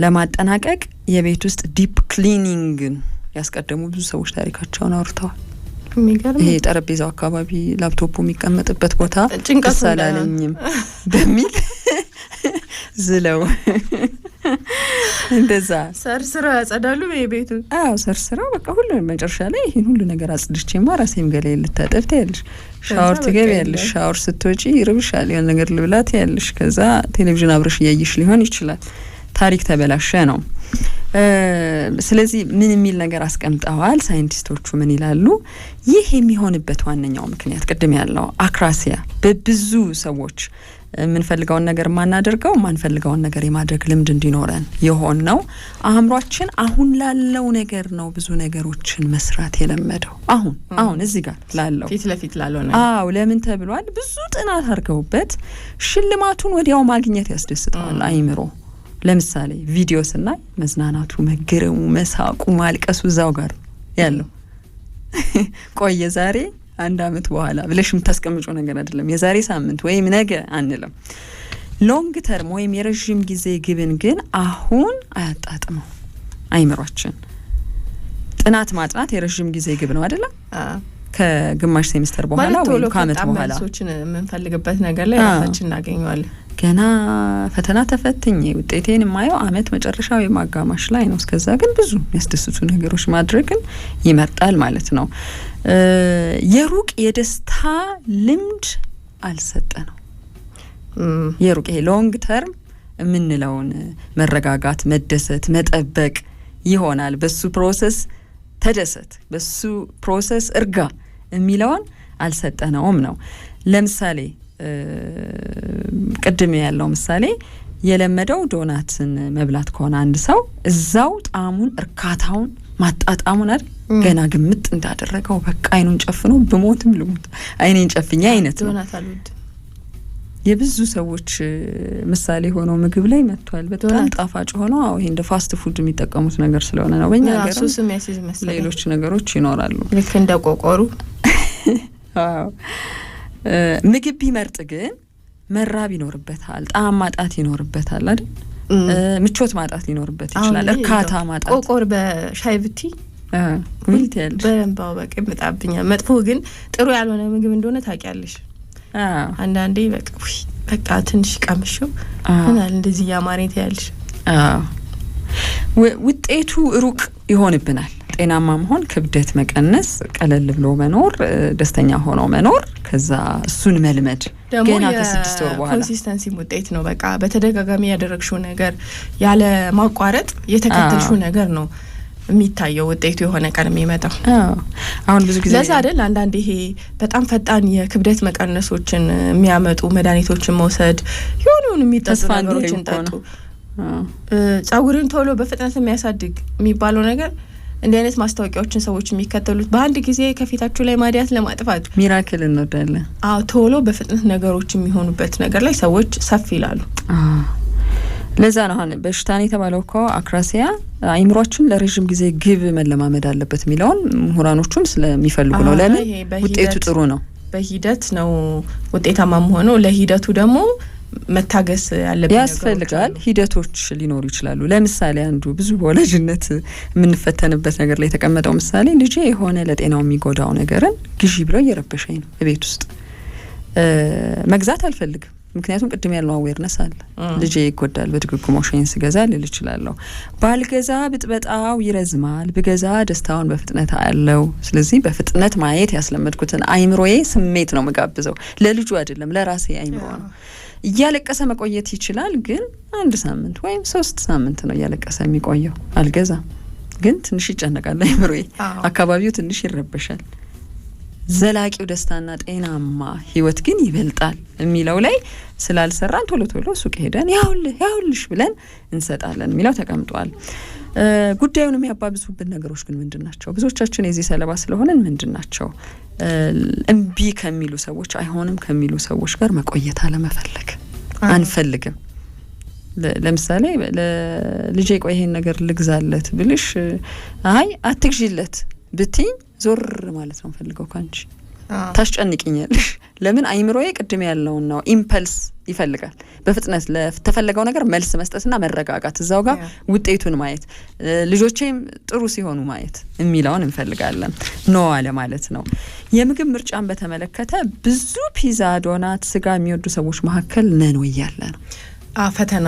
Speaker 2: ለማጠናቀቅ የቤት ውስጥ ዲፕ ክሊኒንግ ያስቀደሙ ብዙ ሰዎች ታሪካቸውን አውርተዋል ይሄ ጠረጴዛው አካባቢ ላፕቶፑ የሚቀመጥበት ቦታ ተሳላለኝም በሚል ዝለው እንደዛ
Speaker 1: ሰርስራ ያጸዳሉ በቤቱ
Speaker 2: ሰርስራ በቃ ሁሉ መጨረሻ ላይ ይሄን ሁሉ ነገር አጽድቼማ ራሴም ገሌ ልታጠብ ታያለሽ ሻወር ትገቢያለሽ ሻወር ስትወጪ ይርብሻል የሆነ ነገር ልብላት ያለሽ ከዛ ቴሌቪዥን አብረሽ እያየሽ ሊሆን ይችላል ታሪክ ተበላሸ ነው ስለዚህ ምን የሚል ነገር አስቀምጠዋል ሳይንቲስቶቹ ምን ይላሉ ይህ የሚሆንበት ዋነኛው ምክንያት ቅድም ያለው አክራሲያ በብዙ ሰዎች የምንፈልገውን ነገር ማናደርገው ማንፈልገውን ነገር የማድረግ ልምድ እንዲኖረን የሆን ነው አእምሯችን አሁን ላለው ነገር ነው ብዙ ነገሮችን መስራት የለመደው አሁን እዚህ ጋር ላለው
Speaker 1: ፊት ለፊት ላለው ነው
Speaker 2: ለምን ተብሏል ብዙ ጥናት አድርገውበት ሽልማቱን ወዲያው ማግኘት ያስደስተዋል አይምሮ ለምሳሌ ቪዲዮ ስናይ መዝናናቱ መገረሙ መሳቁ ማልቀሱ እዛው ጋር ያለው ቆየ ዛሬ አንድ አመት በኋላ ብለሽ የምታስቀምጪው ነገር አይደለም የዛሬ ሳምንት ወይም ነገ አንልም ሎንግ ተርም ወይም የረጅም ጊዜ ግብን ግን አሁን አያጣጥመው አይምሯችን ጥናት ማጥናት የረጅም ጊዜ ግብ ነው አይደል ከግማሽ ሴሚስተር በኋላ ወይ ከአመት በኋላ
Speaker 1: ሶችን የምንፈልግበት ነገር ላይ ራሳችን እናገኘዋለን
Speaker 2: ገና ፈተና ተፈትኜ ውጤቴን የማየው አመት መጨረሻ ወይ ማጋማሽ ላይ ነው እስከዛ ግን ብዙ የሚያስደስቱ ነገሮች ማድረግን ይመርጣል ማለት ነው የሩቅ የደስታ ልምድ አልሰጠነው የሩቅ ይሄ ሎንግ ተርም የምንለውን መረጋጋት መደሰት መጠበቅ ይሆናል በሱ ፕሮሰስ ተደሰት በሱ ፕሮሰስ እርጋ የሚለውን አልሰጠነውም ነው ለምሳሌ ቅድም ያለው ምሳሌ የለመደው ዶናትን መብላት ከሆነ አንድ ሰው እዛው ጣሙን እርካታውን ማጣጣሙን አይደል ገና ግምት እንዳደረገው በቃ አይኑን ጨፍኖ በሞትም ልሙት አይኔን ጨፍኛ አይነት ነው
Speaker 1: ዶናት አልወድ
Speaker 2: የብዙ ሰዎች ምሳሌ ሆኖ ምግብ ላይ መጥቷል በጣም ጣፋጭ ሆኖ ይሄ እንደ ፋስት ፉድ የሚጠቀሙት ነገር ስለሆነ ነው በእኛ ሀገር
Speaker 1: ሱስም ያሲዝ መሰለኝ
Speaker 2: ሌሎች ነገሮች ይኖራሉ
Speaker 1: ልክ እንደ ቆቆሩ
Speaker 2: ምግብ ቢመርጥ ግን መራብ ይኖርበታል ጣዕም ማጣት ይኖርበታል አይደል ምቾት ማጣት ሊኖርበት ይችላል እርካታ ማጣት
Speaker 1: ቆቆር በሻይ ብቲ
Speaker 2: ወልት ያለሽ
Speaker 1: በእንባው በቃ ይመጣብኛል መጥፎ ግን ጥሩ ያልሆነ ምግብ እንደሆነ ታውቂያለሽ አንዳንዴ በቃ ትንሽ ቀምሽው እና እንደዚህ ያማረኝ ያለሽ
Speaker 2: ውጤቱ ሩቅ ይሆንብናል ጤናማ መሆን ክብደት መቀነስ ቀለል ብሎ መኖር ደስተኛ ሆኖ መኖር ከዛ እሱን መልመድ ገና ከ6 ወር በኋላ
Speaker 1: ኮንሲስተንሲ ውጤት ነው በቃ በተደጋጋሚ ያደረግሽው ነገር ያለ ማቋረጥ የተከተልሽው ነገር ነው የሚታየው ውጤቱ የሆነ ቀን የሚመጣው
Speaker 2: አሁን ብዙ ጊዜ
Speaker 1: ለዛ አይደል አንዳንዴ ይሄ በጣም ፈጣን የክብደት መቀነሶችን የሚያመጡ መድኃኒቶችን መውሰድ የሆነውን የሚጠጡ ነገሮችን ጠጡ ጸጉርን ቶሎ በፍጥነት የሚያሳድግ የሚባለው ነገር እንዲህ አይነት ማስታወቂያዎችን ሰዎች የሚከተሉት በአንድ ጊዜ ከፊታችሁ ላይ ማዲያት ለማጥፋት
Speaker 2: ሚራክል እንወዳለን
Speaker 1: ቶሎ በፍጥነት ነገሮች የሚሆኑበት ነገር ላይ ሰዎች ሰፍ ይላሉ
Speaker 2: ለዛ ነው አሁን በሽታን የተባለው እኮ አክራሲያ አይምሮአችን ለረጅም ጊዜ ግብ መለማመድ አለበት የሚለውን ምሁራኖቹን ስለሚፈልጉ ነው ለምን ውጤቱ ጥሩ ነው
Speaker 1: በሂደት ነው ውጤታማም ሆኖ ለሂደቱ ደግሞ መታገስ ያለብን
Speaker 2: ያስፈልጋል። ሂደቶች ሊኖሩ ይችላሉ። ለምሳሌ አንዱ ብዙ በወላጅነት የምንፈተንበት ነገር ላይ የተቀመጠው ምሳሌ ልጄ የሆነ ለጤናው የሚጎዳው ነገርን ግዢ ብለው እየረበሸኝ ነው ቤት ውስጥ መግዛት አልፈልግም። ምክንያቱም ቅድም ያለው አዌርነስ አለ ልጄ ይጎዳል በድግግሞሽ ስገዛ ልል እችላለሁ። ባልገዛ ብጥበጣው ይረዝማል፣ ብገዛ ደስታውን በፍጥነት አለው። ስለዚህ በፍጥነት ማየት ያስለመድኩትን አይምሮዬ ስሜት ነው መጋብዘው፣ ለልጁ አይደለም ለራሴ አይምሮ ነው። እያለቀሰ መቆየት ይችላል፣ ግን 1 ሳምንት ወይም 3 ሳምንት ነው እያለቀሰ የሚቆየው። አልገዛም፣ ግን ትንሽ ይጨነቃል አይምሮዬ፣ አካባቢው ትንሽ ይረበሻል። ዘላቂው ደስታና ጤናማ ህይወት ግን ይበልጣል የሚለው ላይ ስላልሰራን ቶሎ ቶሎ ሱቅ ሄደን ያውልሽ ብለን እንሰጣለን የሚለው ተቀምጧል። ጉዳዩን የሚያባብሱብን ነገሮች ግን ምንድናቸው? ብዙዎቻችን የዚህ ሰለባ ስለሆነን ምንድናቸው? እምቢ ከሚሉ ሰዎች፣ አይሆንም ከሚሉ ሰዎች ጋር መቆየት አለመፈለግ። አንፈልግም። ለምሳሌ ለልጄ ቆይ ይሄን ነገር ልግዛለት ብልሽ አይ አትግዢለት ብትኝ ዞር ማለት ነው ፈልገው ካንቺ ታስጨንቂኛለሽ። ለምን አይምሮዬ ቅድም ያለውን ነው ኢምፐልስ ይፈልጋል። በፍጥነት ለተፈለገው ነገር መልስ መስጠትና መረጋጋት፣ እዛው ጋር ውጤቱን ማየት፣ ልጆቼም ጥሩ ሲሆኑ ማየት የሚለውን እንፈልጋለን። ኖ አለ ማለት ነው። የምግብ ምርጫን በተመለከተ ብዙ ፒዛ፣ ዶናት፣ ስጋ የሚወዱ ሰዎች መካከል ነን ወይ ያለ ነው።
Speaker 1: ፈተና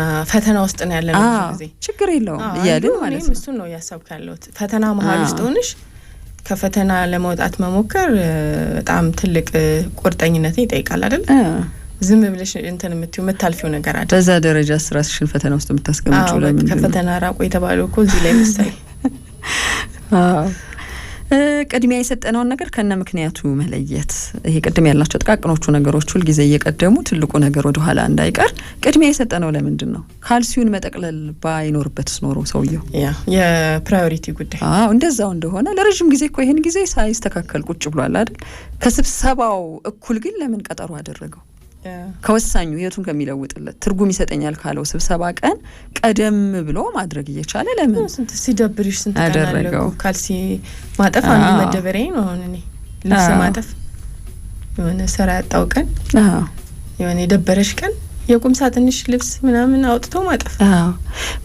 Speaker 1: ውስጥ ነው ያለነው። ብዙ ጊዜ
Speaker 2: ችግር የለውም እያልን ማለት ነው።
Speaker 1: እሱን ነው ያሳብክ ያለሁት። ፈተና መሀል ውስጥ ሆነሽ ከፈተና ለመውጣት መሞከር በጣም ትልቅ ቁርጠኝነትን ይጠይቃል አይደል? ዝም ብለሽ እንትን የምታልፊው ነገር አይደል?
Speaker 2: በዛ ደረጃ ራስሽን ፈተና ውስጥ የምታስቀምጪው ለምን?
Speaker 1: ከፈተና ራቁ የተባለው እኮ እዚህ ላይ መሰለኝ።
Speaker 2: ቅድሚያ የሰጠነውን ነገር ከነ ምክንያቱ መለየት። ይሄ ቅድም ያልናቸው ጥቃቅኖቹ ነገሮች ሁል ጊዜ እየቀደሙ ትልቁ ነገር ወደ ኋላ እንዳይቀር ቅድሚያ የሰጠነው ለምንድን ነው? ካልሲውን መጠቅለል ባይኖርበትስ ኖሮ ሰውየው
Speaker 1: የፕራዮሪቲ ጉዳይ
Speaker 2: እንደዛው እንደሆነ ለረጅም ጊዜ እኮ ይሄን ጊዜ ሳይስተካከል ቁጭ ብሏል አይደል? ከስብሰባው እኩል ግን ለምን ቀጠሮ አደረገው? ከወሳኙ ህይወቱን ከሚለውጥለት ትርጉም ይሰጠኛል ካለው ስብሰባ ቀን ቀደም ብሎ ማድረግ እየቻለ ለምን
Speaker 1: ሲደብርሽ ስንት አደረገው? ካልሲ ማጠፍ አንዱ መደበሪያ ነው። አሁን እኔ ልብስ ማጠፍ የሆነ ስራ ያጣው ቀን፣ የሆነ የደበረሽ ቀን የቁም ሳጥንሽ ልብስ ምናምን አውጥቶ ማጠፍ።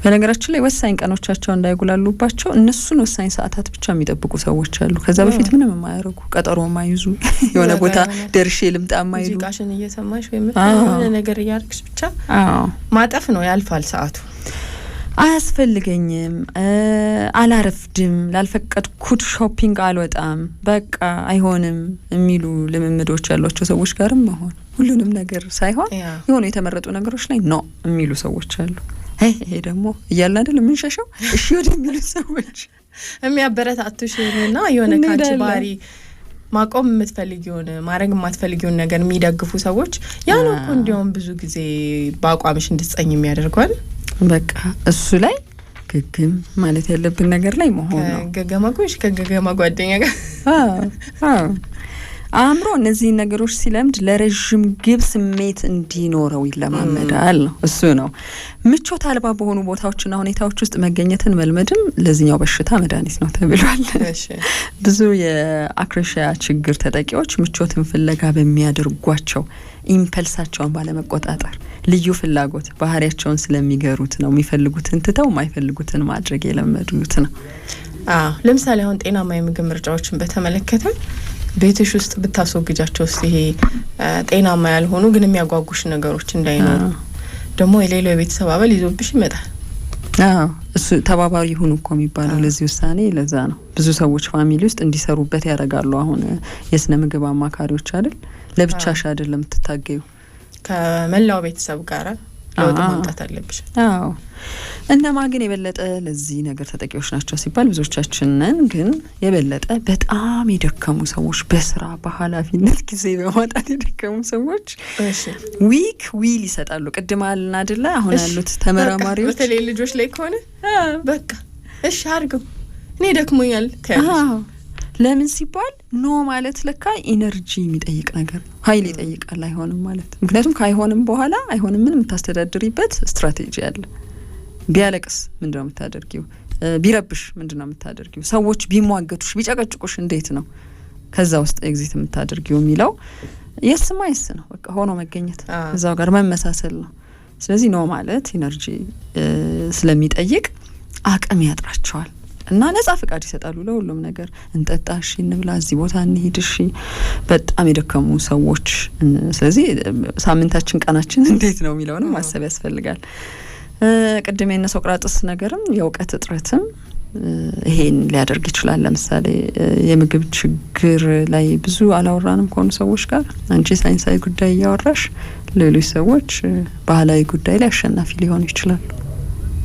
Speaker 2: በነገራችን ላይ ወሳኝ ቀኖቻቸው እንዳይጉላሉባቸው እነሱን ወሳኝ ሰዓታት ብቻ የሚጠብቁ ሰዎች አሉ። ከዛ በፊት ምንም የማያደርጉ ቀጠሮ የማይዙ የሆነ ቦታ ደርሼ ልምጣ የማይሉ
Speaker 1: ሙዚቃሽን እየሰማሽ ወይ የሆነ ነገር እያደረግሽ ብቻ ማጠፍ ነው። ያልፋል ሰዓቱ።
Speaker 2: አያስፈልገኝም፣ አላረፍድም፣ ላልፈቀድኩት ሾፒንግ አልወጣም፣ በቃ አይሆንም የሚሉ ልምምዶች ያሏቸው ሰዎች ጋርም መሆን ሁሉንም ነገር ሳይሆን የሆኑ የተመረጡ ነገሮች ላይ ነው የሚሉ ሰዎች አሉ። ይሄ ደግሞ እያልን አይደል የምንሸሸው? እሺ ወደሚሉ ሰዎች
Speaker 1: የሚያበረታቱሽና የሆነ ካንቺ ባህሪ ማቆም የምትፈልጊውን ማድረግ የማትፈልጊውን ነገር የሚደግፉ ሰዎች ያ ነው እኮ እንዲያውም ብዙ ጊዜ በአቋምሽ እንድትጸኝ የሚያደርጓል።
Speaker 2: በቃ እሱ ላይ ግግም ማለት ያለብን ነገር ላይ መሆን ነው።
Speaker 1: ገገማጎሽ ከገገማ ጓደኛ ጋር
Speaker 2: አእምሮ እነዚህን ነገሮች ሲለምድ ለረጅም ግብ ስሜት እንዲኖረው ይለማመዳል ነው። እሱ ነው ምቾት አልባ በሆኑ ቦታዎችና ሁኔታዎች ውስጥ መገኘትን መልመድም ለዚህኛው በሽታ መድኃኒት ነው ተብሏል። ብዙ የአክሬሽያ ችግር ተጠቂዎች ምቾትን ፍለጋ በሚያደርጓቸው ኢምፐልሳቸውን ባለመቆጣጠር ልዩ ፍላጎት ባህሪያቸውን ስለሚገሩት ነው የሚፈልጉትን ትተው የማይፈልጉትን ማድረግ የለመዱት ነው።
Speaker 1: ለምሳሌ አሁን ጤናማ የምግብ ምርጫዎችን በተመለከተ ቤትሽ ውስጥ ብታስወግጃቸው ይሄ ጤናማ ያልሆኑ ግን የሚያጓጉሽ ነገሮች እንዳይኖሩ ደግሞ የሌላው የቤተሰብ አባል ይዞብሽ ይመጣል።
Speaker 2: እሱ ተባባሪ ይሁኑ እኮ የሚባለው ለዚህ ውሳኔ ለዛ ነው። ብዙ ሰዎች ፋሚሊ ውስጥ እንዲሰሩበት ያደርጋሉ። አሁን የስነ ምግብ አማካሪዎች አይደል ለብቻሽ አይደለም የምትታገዩ
Speaker 1: ከመላው ቤተሰብ ጋር ለውጥ ማምጣት አለብሽ።
Speaker 2: እነማ ግን የበለጠ ለዚህ ነገር ተጠቂዎች ናቸው ሲባል ብዙዎቻችን ነን። ግን የበለጠ በጣም የደከሙ ሰዎች፣ በስራ በኃላፊነት ጊዜ በማጣት የደከሙ ሰዎች ዊክ ዊል ይሰጣሉ። ቅድም አልን አይደለ? አሁን ያሉት ተመራማሪዎች
Speaker 1: በተለይ ልጆች ላይ ከሆነ በቃ እሺ አድርገው እኔ ደክሞኛል
Speaker 2: ለምን ሲባል ኖ ማለት ለካ ኢነርጂ የሚጠይቅ ነገር ኃይል ይጠይቃል። አይሆንም ማለት ምክንያቱም ከአይሆንም በኋላ አይሆንም ምን የምታስተዳድሪበት ስትራቴጂ አለ። ቢያለቅስ ምንድነው የምታደርጊው? ቢረብሽ ምንድነው የምታደርጊው? ሰዎች ቢሟገቱሽ ቢጨቀጭቁሽ እንዴት ነው ከዛ ውስጥ ኤግዚት የምታደርጊው የሚለው የስማ ይስ ነው። በቃ ሆኖ መገኘት እዛው ጋር መመሳሰል ነው። ስለዚህ ነው ማለት ኢነርጂ ስለሚጠይቅ አቅም ያጥራቸዋል እና ነጻ ፍቃድ ይሰጣሉ ለሁሉም ነገር። እንጠጣ፣ እሺ እንብላ፣ እዚህ ቦታ እንሂድ፣ እሺ በጣም የደከሙ ሰዎች። ስለዚህ ሳምንታችን ቀናችን እንዴት ነው የሚለውንም ማሰብ ያስፈልጋል። ቅድም የነ ሶቅራጥስ ነገርም የእውቀት እጥረትም ይሄን ሊያደርግ ይችላል። ለምሳሌ የምግብ ችግር ላይ ብዙ አላወራንም ከሆኑ ሰዎች ጋር አንቺ ሳይንሳዊ ጉዳይ እያወራሽ ሌሎች ሰዎች ባህላዊ ጉዳይ ላይ አሸናፊ ሊሆኑ ይችላሉ።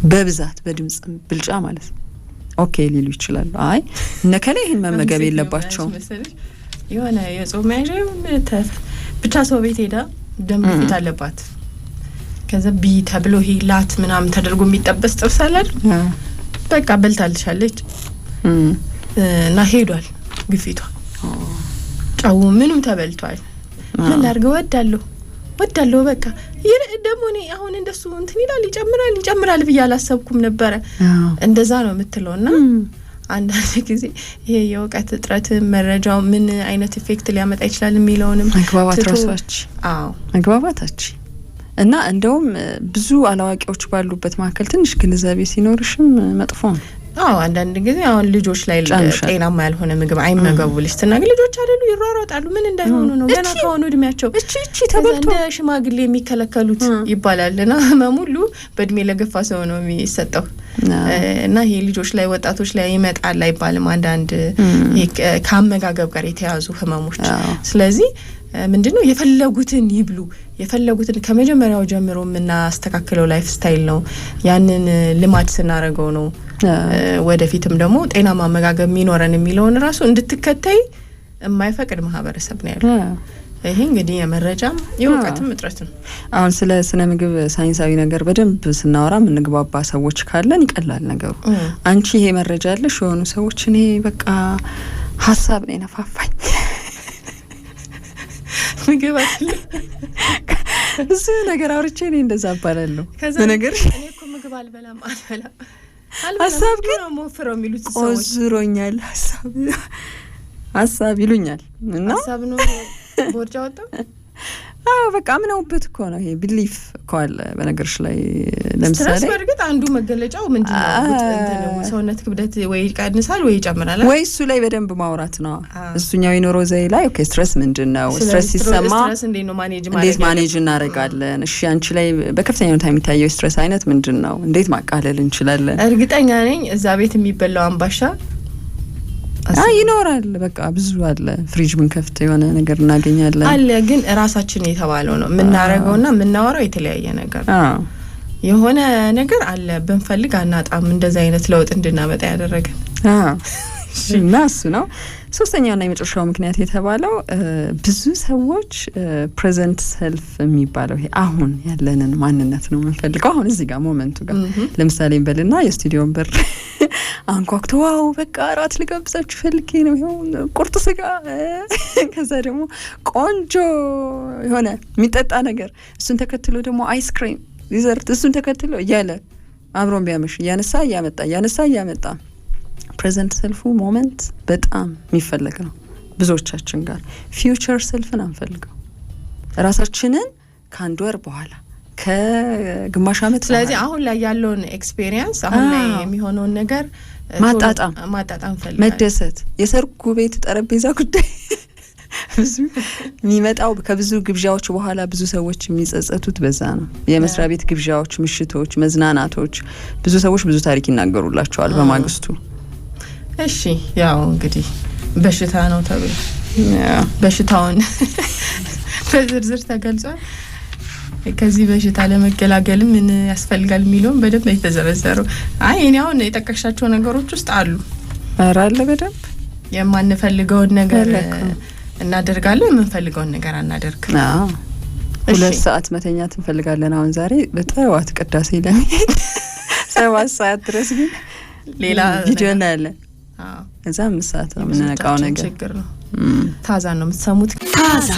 Speaker 2: በብዛት በድምጽ ብልጫ ማለት ነው። ኦኬ ሊሉ ይችላሉ። አይ እነከለ ይሄን መመገብ የለባቸውም
Speaker 1: የሆነ የጾም መያዣ ብቻ ሰው ቤት ሄዳ ደም ግፊት አለባት ከዛ ቢ ተብሎ ሂላት ምናምን ተደርጎ የሚጠበስ ጥብስ አላል በቃ በልታልሻለች እና ሄዷል ግፊቷ ጫው ምንም ተበልቷል። ምን ላድርገው ወዳለሁ በቃ ደግሞ እኔ አሁን እንደሱ እንትን ይጨምራል ብዬ አላሰብኩም ነበረ። እንደዛ ነው የምትለውና አንዳንድ ጊዜ ይሄ የእውቀት እጥረት መረጃው ምን አይነት ኢፌክት ሊያመጣ ይችላል የሚለውንም
Speaker 2: መግባባታች እና እንደውም ብዙ አላዋቂዎች ባሉበት መካከል ትንሽ ግንዛቤ ሲኖርሽም መጥፎ ነው።
Speaker 1: አንዳንድ ጊዜ አሁን ልጆች ላይ ጤናማ ያልሆነ ምግብ አይመገቡ ልጅትና ልጆች አይደሉ ይሯሯጣሉ ምን እንዳይሆኑ ነው ገና ከሆኑ እድሜያቸው እቺ ተበልቶ እንደ ሽማግሌ የሚከለከሉት ይባላልና ሙሉ በእድሜ ለገፋ ሰው ነው የሚሰጠው እና ይሄ ልጆች ላይ ወጣቶች ላይ ይመጣል አይባልም አንዳንድ ከአመጋገብ ጋር የተያዙ ህመሞች። ስለዚህ ምንድነው የፈለጉትን ይብሉ የፈለጉትን ከመጀመሪያው ጀምሮ ምናስተካክለው ላይፍ ስታይል ነው ያንን ልማድ ስናረገው ነው ወደፊትም ደግሞ ጤናማ አመጋገብ የሚኖረን የሚለውን ራሱ እንድትከታይ የማይፈቅድ ማህበረሰብ ነው ያለው። ይሄ እንግዲህ የመረጃም የእውቀትም እጥረት ነው።
Speaker 2: አሁን ስለ ስነ ምግብ ሳይንሳዊ ነገር በደንብ ስናወራ ምንግባባ ሰዎች ካለን ይቀላል ነገሩ። አንቺ ይሄ መረጃ ያለሽ የሆኑ ሰዎች እኔ በቃ ሀሳብ ነው የነፋፋኝ ምግብ አይደል እሱ ነገር አውርቼ እኔ እንደዛ አባላለሁ ነገር
Speaker 1: እኔ እኮ ምግብ አልበላም
Speaker 2: ሀሳብ ግን
Speaker 1: ሞፍረው የሚሉት ሰዎች
Speaker 2: ኦዝሮኛል ሀሳብ ይሉኛል እና
Speaker 1: ሀሳብ ነው ቦርጫ ወጣው
Speaker 2: በቃ ምንውበት እኮ ነው ይሄ ቢሊፍ እኮ አለ በነገርሽ ላይ። ለምሳሌ
Speaker 1: ስትረስ በርግጥ አንዱ መገለጫው ምንድነው ሰውነት ክብደት ወይ ይቀንሳል ወይ ይጨምራል ወይ
Speaker 2: እሱ ላይ በደንብ ማውራት ነው። እሱኛው የኖሮ ዘይ ላይ ኦኬ ስትረስ ምንድነው ስትረስ ሲሰማ
Speaker 1: ስትረስ እንዴት
Speaker 2: ማኔጅ እናደርጋለን? እሺ አንቺ ላይ በከፍተኛ ሁኔታ የሚታየው ስትረስ አይነት ምንድነው? እንዴት ማቃለል እንችላለን?
Speaker 1: እርግጠኛ ነኝ እዛ ቤት የሚበላው አምባሻ
Speaker 2: ይኖራል በቃ ብዙ አለ። ፍሪጅ ምን ከፍተ የሆነ ነገር እናገኛለን
Speaker 1: አለ። ግን ራሳችን የተባለው ነው ምናረገውና ምናወራው የተለያየ ነገር የሆነ ነገር አለ ብንፈልግ አናጣም እንደዛ አይነት ለውጥ እንድናመጣ ያደረገን
Speaker 2: እና እሱ ነው። ሶስተኛውና የመጨረሻው ምክንያት የተባለው ብዙ ሰዎች ፕሬዘንት ሰልፍ የሚባለው ይሄ አሁን ያለንን ማንነት ነው የምንፈልገው አሁን እዚህ ጋር ሞመንቱ ጋር። ለምሳሌ እንበልና የስቱዲዮን በር አንኳኩተው ዋው በቃ አራት ልጋብዛችሁ ፈልጌ ነው ይሄው ቁርጥ ስጋ ከዛ ደግሞ ቆንጆ የሆነ የሚጠጣ ነገር እሱን ተከትሎ ደግሞ አይስክሪም ዲዘርት እሱን ተከትሎ እያለ አብሮን ቢያመሽ እያነሳ እያመጣ ፕሬዘንት ሰልፉ ሞመንት በጣም የሚፈልግ ነው ብዙዎቻችን ጋር። ፊውቸር ሰልፍን አንፈልገው ራሳችንን ከአንድ ወር በኋላ ከግማሽ ዓመት
Speaker 1: ስለዚህ አሁን ላይ ያለውን ኤክስፒሪየንስ አሁን ላይ የሚሆነውን ነገር ማጣጣም ፈልጋለሁ
Speaker 2: መደሰት። የሰርጉ ቤት ጠረጴዛ ጉዳይ ብዙ የሚመጣው ከብዙ ግብዣዎች በኋላ ብዙ ሰዎች የሚጸጸቱት በዛ ነው። የመስሪያ ቤት ግብዣዎች፣ ምሽቶች፣ መዝናናቶች ብዙ ሰዎች ብዙ ታሪክ ይናገሩላቸዋል በማግስቱ።
Speaker 1: እሺ ያው እንግዲህ በሽታ ነው ተብሎ በሽታውን በዝርዝር ተገልጿል። ከዚህ በሽታ ለመገላገል ምን ያስፈልጋል የሚለውን በደንብ የተዘረዘረው። እኔ አሁን የጠቀሻቸው ነገሮች ውስጥ አሉ
Speaker 2: አለ በደንብ
Speaker 1: የማንፈልገውን ነገር እናደርጋለን የምንፈልገውን ነገር አናደርግም።
Speaker 2: 2 ሰዓት መተኛት እንፈልጋለን አሁን ዛሬ በጠዋት ቅዳሴ ለሚሄድ 7 ሰዓት ድረስ ግን ሌላ ቪዲዮ እናያለን። እዛ 5 ሰዓት ነው የምንነቃው ነገር
Speaker 1: ችግር ነው። ታዛ ነው የምትሰሙት። ታዛ